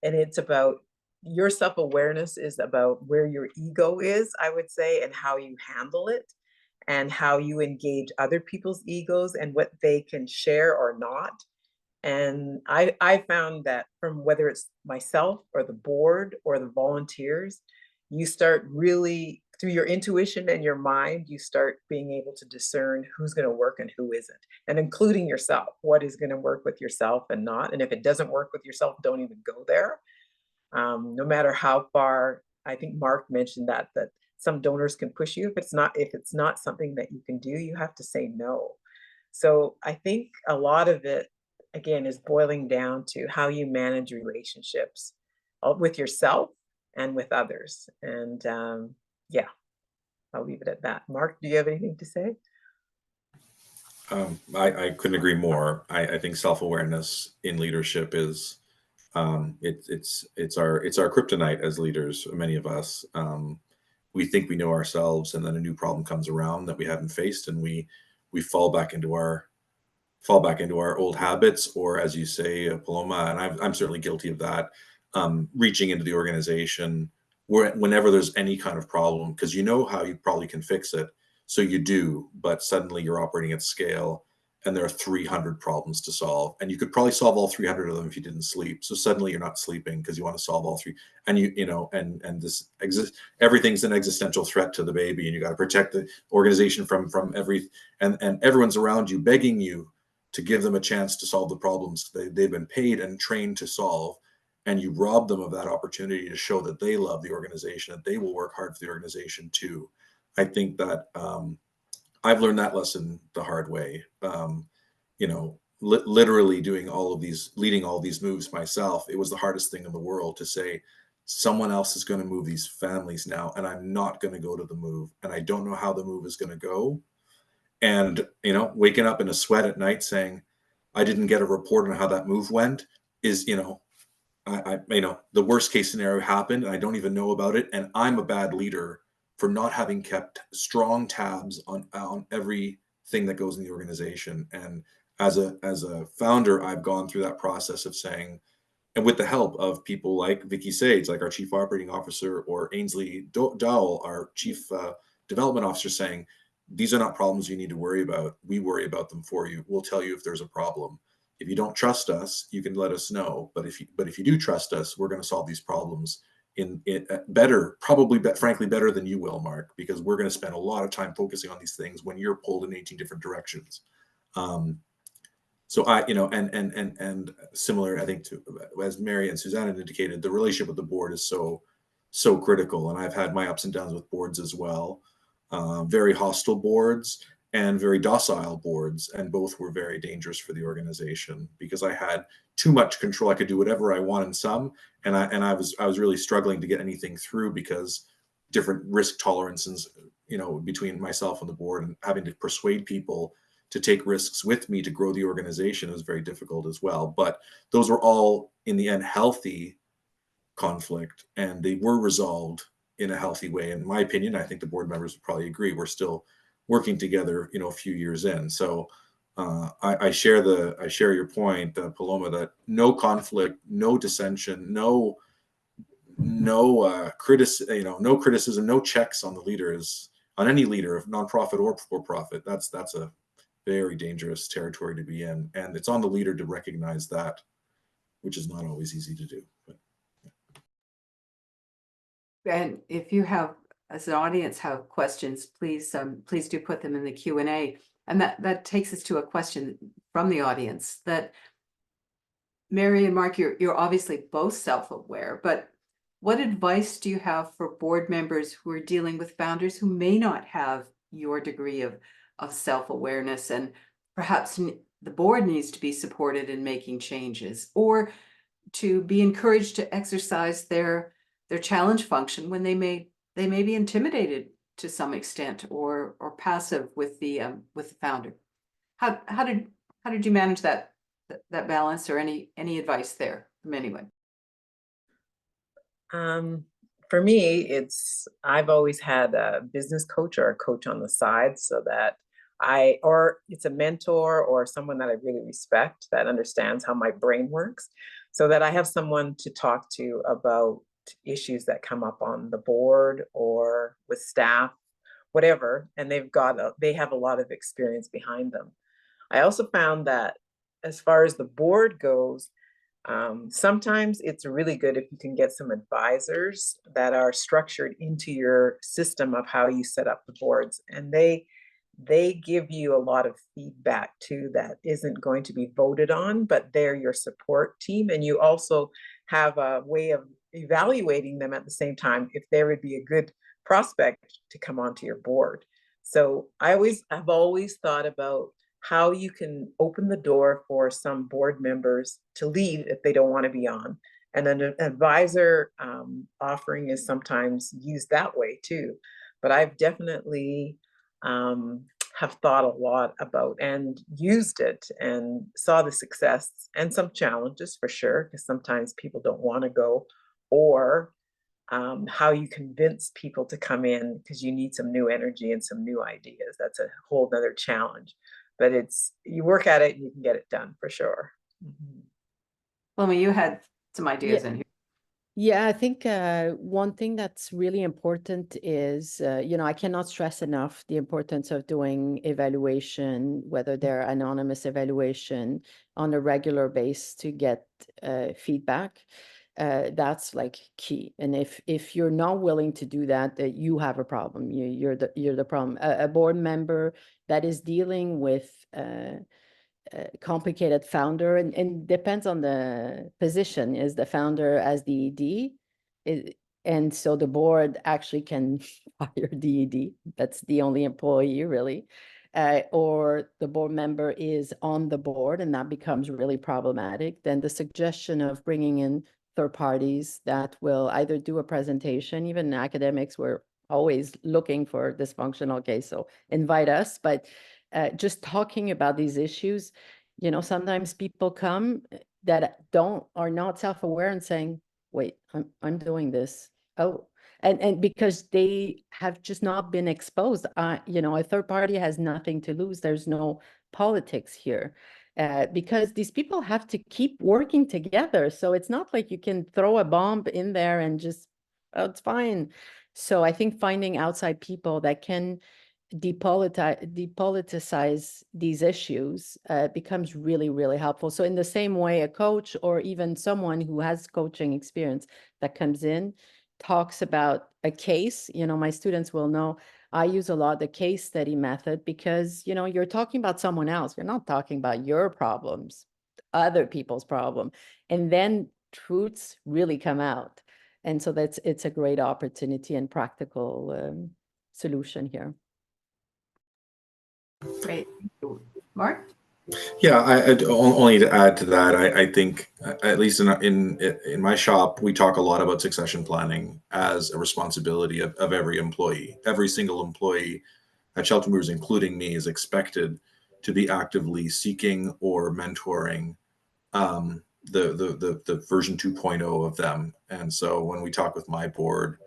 it's about your self-awareness is about where your ego is, I would say, and how you handle it and how you engage other people's egos and what they can share or not. And I found that from whether it's myself or the board or the volunteers, you start really through your intuition and your mind, you start being able to discern who's going to work and who isn't, and including yourself, what is going to work with yourself and not. And if it doesn't work with yourself, don't even go there. No matter how far. I think Marc mentioned that some donors can push you. If it's not something that you can do, you have to say no. So I think a lot of it, again, is boiling down to how you manage relationships with yourself and with others. And yeah, I'll leave it at that. Marc, do you have anything to say? I couldn't agree more. I think self-awareness in leadership is it's our kryptonite as leaders. Many of us, we think we know ourselves, and then a new problem comes around that we haven't faced, and we fall back into our old habits, or as you say, Paloma, and I'm certainly guilty of that. Reaching into the organization whenever there's any kind of problem, because you know how you probably can fix it, so you do, but suddenly you're operating at scale and there are 300 problems to solve, and you could probably solve all 300 of them if you didn't sleep. So suddenly you're not sleeping because you want to solve all three, and you know, and this everything's an existential threat to the baby, and you got to protect the organization from and everyone's around you begging you to give them a chance to solve the problems they've been paid and trained to solve, and you rob them of that opportunity to show that they love the organization, that they will work hard for the organization too. I think that I've learned that lesson the hard way. You know, literally leading all these moves myself. It was the hardest thing in the world to say, someone else is going to move these families now, and I'm not going to go to the move, and I don't know how the move is going to go. And, you know, waking up in a sweat at night saying, I didn't get a report on how that move went is, you know, you know, the worst case scenario happened and I don't even know about it. And I'm a bad leader for not having kept strong tabs on everything that goes in the organization. And as a founder, I've gone through that process of saying, and with the help of people like Vicky Sage, like our Chief Operating Officer, or Ainsley Dowell, our Chief Development Officer, saying, these are not problems you need to worry about. We worry about them for you. We'll tell you if there's a problem. If you don't trust us, you can let us know. But if you do trust us, we're going to solve these problems in better, probably, frankly, better than you will, Marc, because we're going to spend a lot of time focusing on these things when you're pulled in 18 different directions. So I, you know, and similar, I think, to as Mary and Susanna indicated, the relationship with the board is so critical. And I've had my ups and downs with boards as well, very hostile boards and very docile boards, and both were very dangerous for the organization because I had too much control. I could do whatever I want in some, and I was really struggling to get anything through because different risk tolerances, you know, between myself and the board, and having to persuade people to take risks with me to grow the organization is very difficult as well. But those were all, in the end, healthy conflict, and they were resolved in a healthy way. In my opinion, I think the board members would probably agree. We're still working together, you know, a few years in. So I share your point, Paloma, that no conflict, no dissension, no criticism, no checks on the leaders, on any leader of nonprofit or for-profit. That's a very dangerous territory to be in, and it's on the leader to recognize that, which is not always easy to do. But, yeah. And if you have, as an audience, have questions, please do put them in the Q&A. And that takes us to a question from the audience that, Mary and Marc, you're obviously both self-aware, but what advice do you have for board members who are dealing with founders who may not have your degree of self-awareness, and perhaps the board needs to be supported in making changes, or to be encouraged to exercise their challenge function when they may be intimidated to some extent or passive with the founder? How did you manage that balance, or any advice there from anyone? For me, I've always had a business coach or a coach on the side, so that or it's a mentor or someone that I really respect that understands how my brain works, so that I have someone to talk to about issues that come up on the board or with staff, whatever, and they have a lot of experience behind them. I also found that as far as the board goes, sometimes it's really good if you can get some advisors that are structured into your system of how you set up the boards, and they give you a lot of feedback too that isn't going to be voted on, but they're your support team, and you also have a way of evaluating them at the same time if there would be a good prospect to come onto your board. So I've always thought about how you can open the door for some board members to leave if they don't want to be on. And then an advisor offering is sometimes used that way too. But I've definitely have thought a lot about and used it and saw the success and some challenges for sure, because sometimes people don't want to go, or how you convince people to come in because you need some new energy and some new ideas. That's a whole nother challenge. But you work at it and you can get it done for sure. Mm-hmm. Well, you had some ideas in here. Yeah, I think one thing that's really important is, I cannot stress enough the importance of doing evaluation, whether they're anonymous evaluation, on a regular basis to get feedback. That's like key. And if you're not willing to do that, you have a problem. You're the problem. A board member that is dealing with complicated founder, and depends on the position. Is the founder as the ED, and so the board actually can fire the ED. That's the only employee really, or the board member is on the board, and that becomes really problematic. Then the suggestion of bringing in third parties that will either do a presentation. Even academics, we're always looking for dysfunctional case, so invite us. But just talking about these issues, you know, sometimes people come that are not self-aware and saying, wait, I'm doing this. Oh, and because they have just not been exposed. You know, a third party has nothing to lose. There's no politics here. Because these people have to keep working together. So it's not like you can throw a bomb in there and just, oh, it's fine. So I think finding outside people that can depoliticize these issues becomes really, really helpful. So in the same way, a coach or even someone who has coaching experience that comes in, talks about a case, you know, my students will know I use a lot the case study method because, you know, you're talking about someone else. You're not talking about your problems, other people's problem. And then truths really come out. And so it's a great opportunity and practical solution here. Great. Mark? Yeah, only to add to that, I think at least in my shop, we talk a lot about succession planning as a responsibility of every employee. Every single employee at Shelton Movers, including me, is expected to be actively seeking or mentoring the version 2.0 of them. And so when we talk with my board,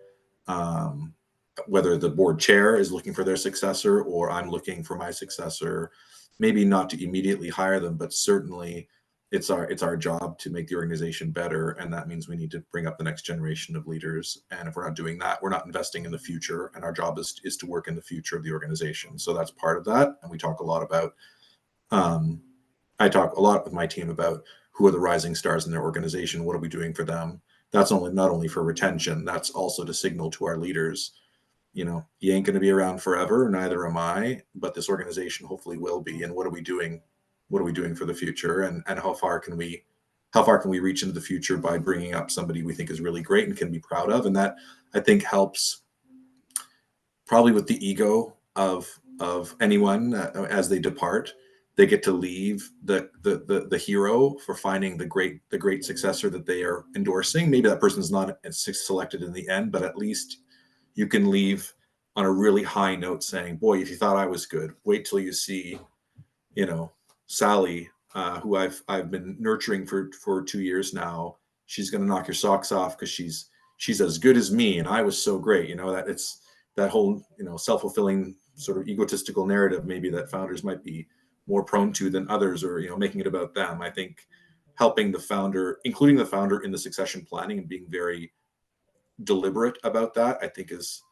whether the board chair is looking for their successor or I'm looking for my successor, maybe not to immediately hire them, but certainly it's our job to make the organization better. And that means we need to bring up the next generation of leaders. And if we're not doing that, we're not investing in the future. And our job is to work in the future of the organization. So that's part of that. And we talk a lot about, I talk a lot with my team about who are the rising stars in their organization. What are we doing for them? That's not only for retention, that's also to signal to our leaders, you know, you ain't going to be around forever, neither am I, but this organization hopefully will be. And what are we doing? What are we doing for the future? And how far can we reach into the future by bringing up somebody we think is really great and can be proud of? And that, I think, helps probably with the ego of anyone as they depart. They get to leave the hero for finding the great successor that they are endorsing. Maybe that person's not selected in the end, but at least you can leave on a really high note saying, boy, if you thought I was good, wait till you see, you know, Sally, who I've been nurturing for 2 years now. She's going to knock your socks off because she's as good as me. And I was so great, you know, that it's that whole, you know, self-fulfilling sort of egotistical narrative, maybe that founders might be more prone to than others, or, you know, making it about them. I think helping the founder, including the founder in the succession planning and being very deliberate about that, I think is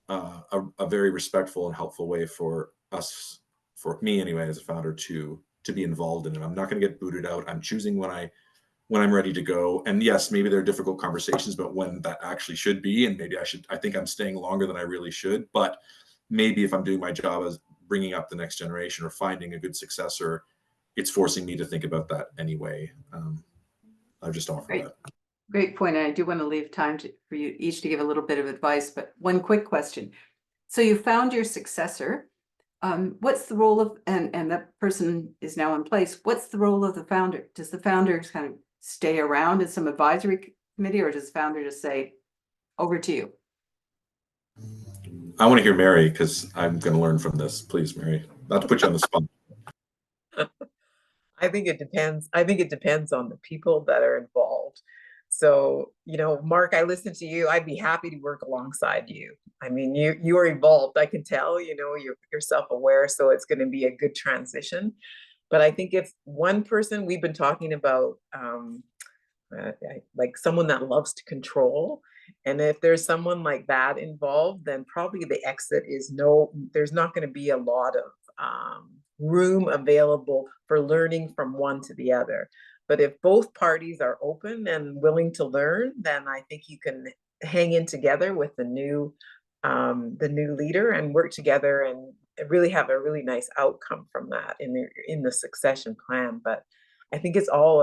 a very respectful and helpful way for us, for me anyway, as a founder to be involved in it. I'm not going to get booted out. I'm choosing when I'm ready to go. And yes, maybe there are difficult conversations about when that actually should be. And maybe I think I'm staying longer than I really should. But maybe if I'm doing my job as bringing up the next generation or finding a good successor, it's forcing me to think about that anyway. I just offer that. Great point. And I do want to leave time for you each to give a little bit of advice, but one quick question. So you found your successor. What's the role of, and that person is now in place. What's the role of the founder? Does the founder kind of stay around in some advisory committee, or does the founder just say, over to you? I want to hear Mary, because I'm going to learn from this. Please, Mary, not to put you on the spot. I think it depends. I think it depends on the people that are involved. So, you know, Marc, I listen to you. I'd be happy to work alongside you. I mean, you are evolved. I can tell, you know, you're self-aware. So it's going to be a good transition. But I think if one person, we've been talking about like someone that loves to control. And if there's someone like that involved, then probably the exit is there's not going to be a lot of room available for learning from one to the other. But if both parties are open and willing to learn, then I think you can hang in together with the new leader and work together and really have a really nice outcome from that in the succession plan. But I think it's all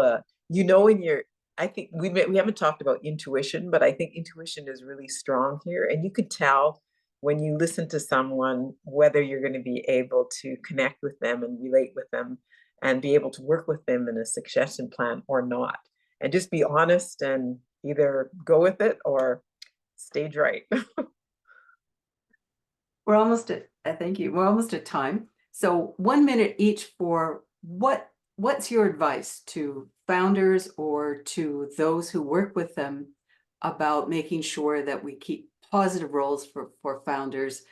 I think we haven't talked about intuition, but I think intuition is really strong here, and you could tell when you listen to someone whether you're going to be able to connect with them and relate with them and be able to work with them in a succession plan or not. And just be honest and either go with it or stage right. We're almost at, thank you. We're almost at time. So 1 minute each for what's your advice to founders or to those who work with them about making sure that we keep positive roles for founders,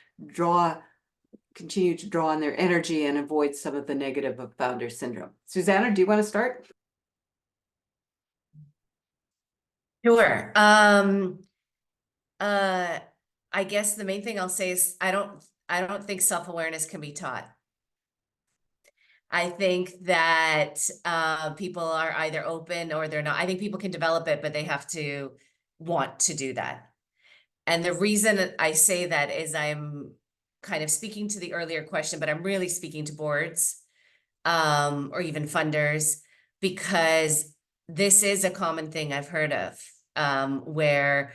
continue to draw on their energy and avoid some of the negative of founder syndrome. Susanna, do you want to start? Sure. I guess the main thing I'll say is I don't think self-awareness can be taught. I think that people are either open or they're not. I think people can develop it, but they have to want to do that. And the reason I say that is I'm kind of speaking to the earlier question, but I'm really speaking to boards or even funders, because this is a common thing I've heard of where,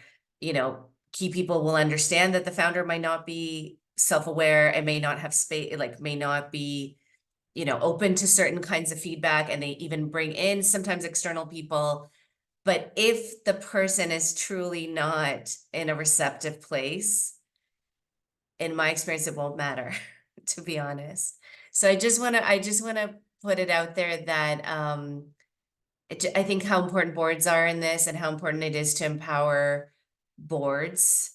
key people will understand that the founder might not be self-aware and may not have space, may not be, open to certain kinds of feedback, and they even bring in sometimes external people. But if the person is truly not in a receptive place, in my experience, it won't matter, to be honest. So I just want to put it out there that I think how important boards are in this, and how important it is to empower boards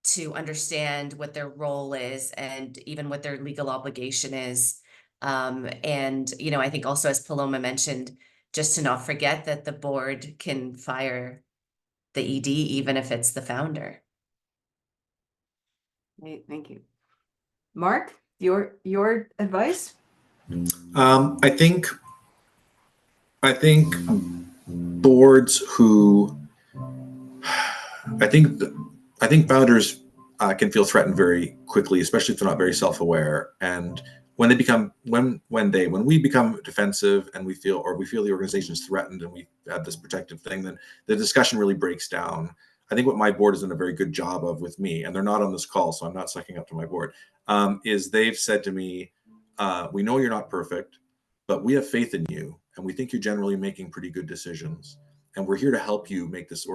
to understand what their role is and even what their legal obligation is. And, I think also, as Paloma mentioned, just to not forget that the board can fire the ED, even if it's the founder. Great, thank you. Marc, your advice? I think boards who I think founders can feel threatened very quickly, especially if they're not very self-aware. And when they become when we become defensive and we feel the organization is threatened and we have this protective thing, then the discussion really breaks down. I think what my board has done a very good job of with me, and they're not on this call, so I'm not sucking up to my board, is they've said to me, we know you're not perfect, but we have faith in you, and we think you're generally making pretty good decisions, and we're here to help you make this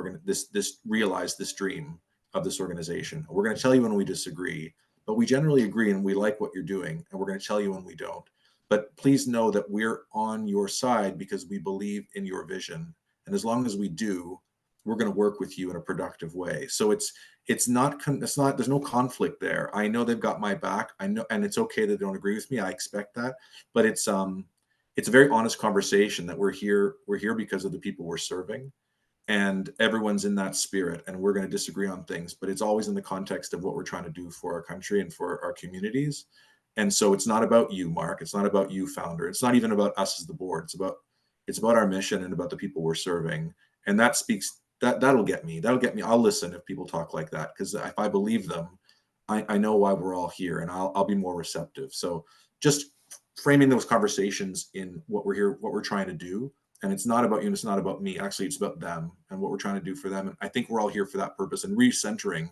realize this dream of this organization. We're going to tell you when we disagree, but we generally agree and we like what you're doing, and we're going to tell you when we don't. But please know that we're on your side because we believe in your vision, and as long as we do, we're going to work with you in a productive way. So there's no conflict there. I know they've got my back. I know, and it's okay that they don't agree with me. I expect that, but it's a very honest conversation that we're here because of the people we're serving, and everyone's in that spirit, and we're going to disagree on things, but it's always in the context of what we're trying to do for our country and for our communities. And so it's not about you, Marc. It's not about you, founder. It's not even about us as the board. It's about our mission and about the people we're serving. And that'll get me. I'll listen if people talk like that, because if I believe them, I know why we're all here, and I'll be more receptive. So just framing those conversations in what we're trying to do. And it's not about you, and it's not about me. Actually, it's about them and what we're trying to do for them. And I think we're all here for that purpose, and recentering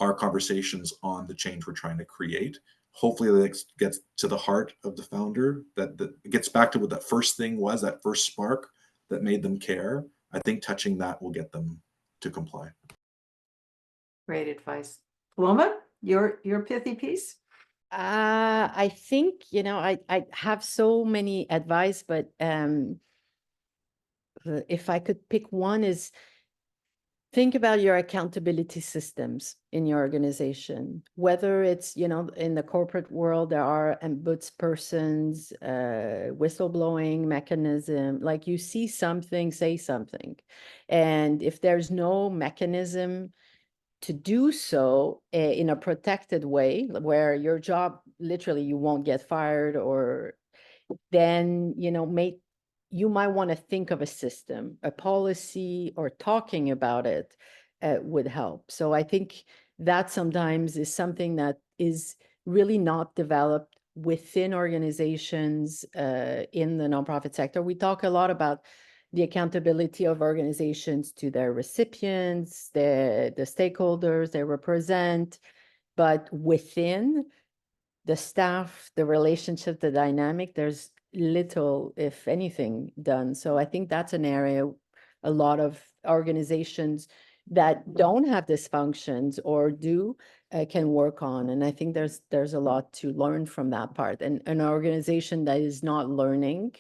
our conversations on the change we're trying to create. Hopefully that gets to the heart of the founder, that gets back to what that first thing was, that first spark that made them care. I think touching that will get them to comply. Great advice. Paloma, your pithy piece? I think, I have so many advice, but if I could pick one, is think about your accountability systems in your organization. Whether it's, in the corporate world, there are ombudspersons, whistleblowing mechanism, like you see something, say something. And if there's no mechanism to do so in a protected way, where your job, literally, you won't get fired, or then, you might want to think of a system, a policy, or talking about it would help. So I think that sometimes is something that is really not developed within organizations in the nonprofit sector. We talk a lot about the accountability of organizations to their recipients, the stakeholders they represent, but within the staff, the relationship, the dynamic, there's little, if anything, done. So I think that's an area a lot of organizations that don't have dysfunctions or do can work on. And I think there's a lot to learn from that part. And an organization that is not learning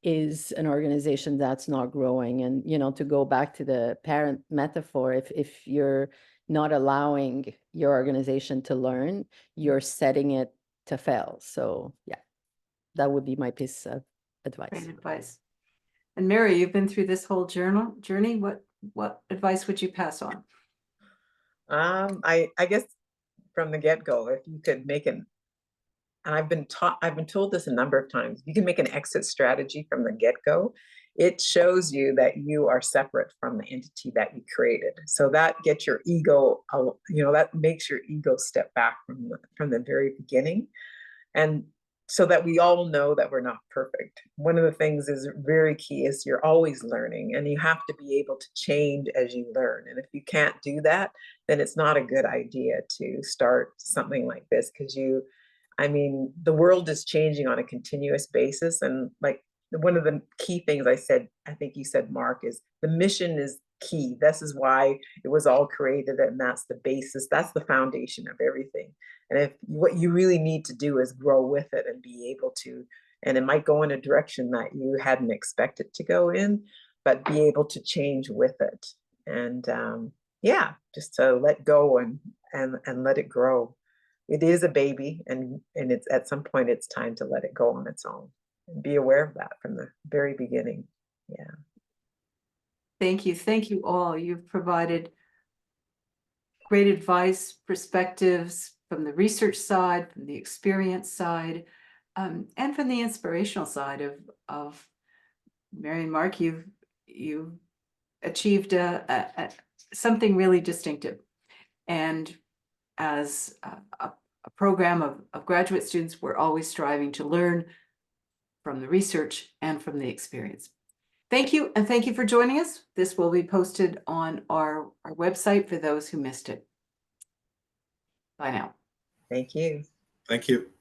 is an organization that's not growing. And, you know, to go back to the parent metaphor, if you're not allowing your organization to learn, you're setting it to fail. So yeah, that would be my piece of advice. Great advice. And Mary, you've been through this whole journey. What advice would you pass on? I guess from the get-go, if you could make and I've been told this a number of times, you can make an exit strategy from the get-go. It shows you that you are separate from the entity that you created. So that gets your ego, that makes your ego step back from the very beginning. And so that we all know that we're not perfect. One of the things is very key is you're always learning, and you have to be able to change as you learn. And if you can't do that, then it's not a good idea to start something like this, because the world is changing on a continuous basis. And like one of the key things I think you said, Marc, is the mission is key. This is why it was all created, and that's the basis, that's the foundation of everything. And if what you really need to do is grow with it and be able to, and it might go in a direction that you hadn't expected to go in, but be able to change with it. And just to let go and let it grow. It is a baby, and it's at some point it's time to let it go on its own. And be aware of that from the very beginning. Yeah. Thank you all. You've provided great advice, perspectives from the research side, from the experience side, and from the inspirational side of Mary and Marc. You've achieved something really distinctive. And as a program of graduate students, we're always striving to learn from the research and from the experience. Thank you, and thank you for joining us. This will be posted on our website for those who missed it. Bye now. Thank you. Thank you.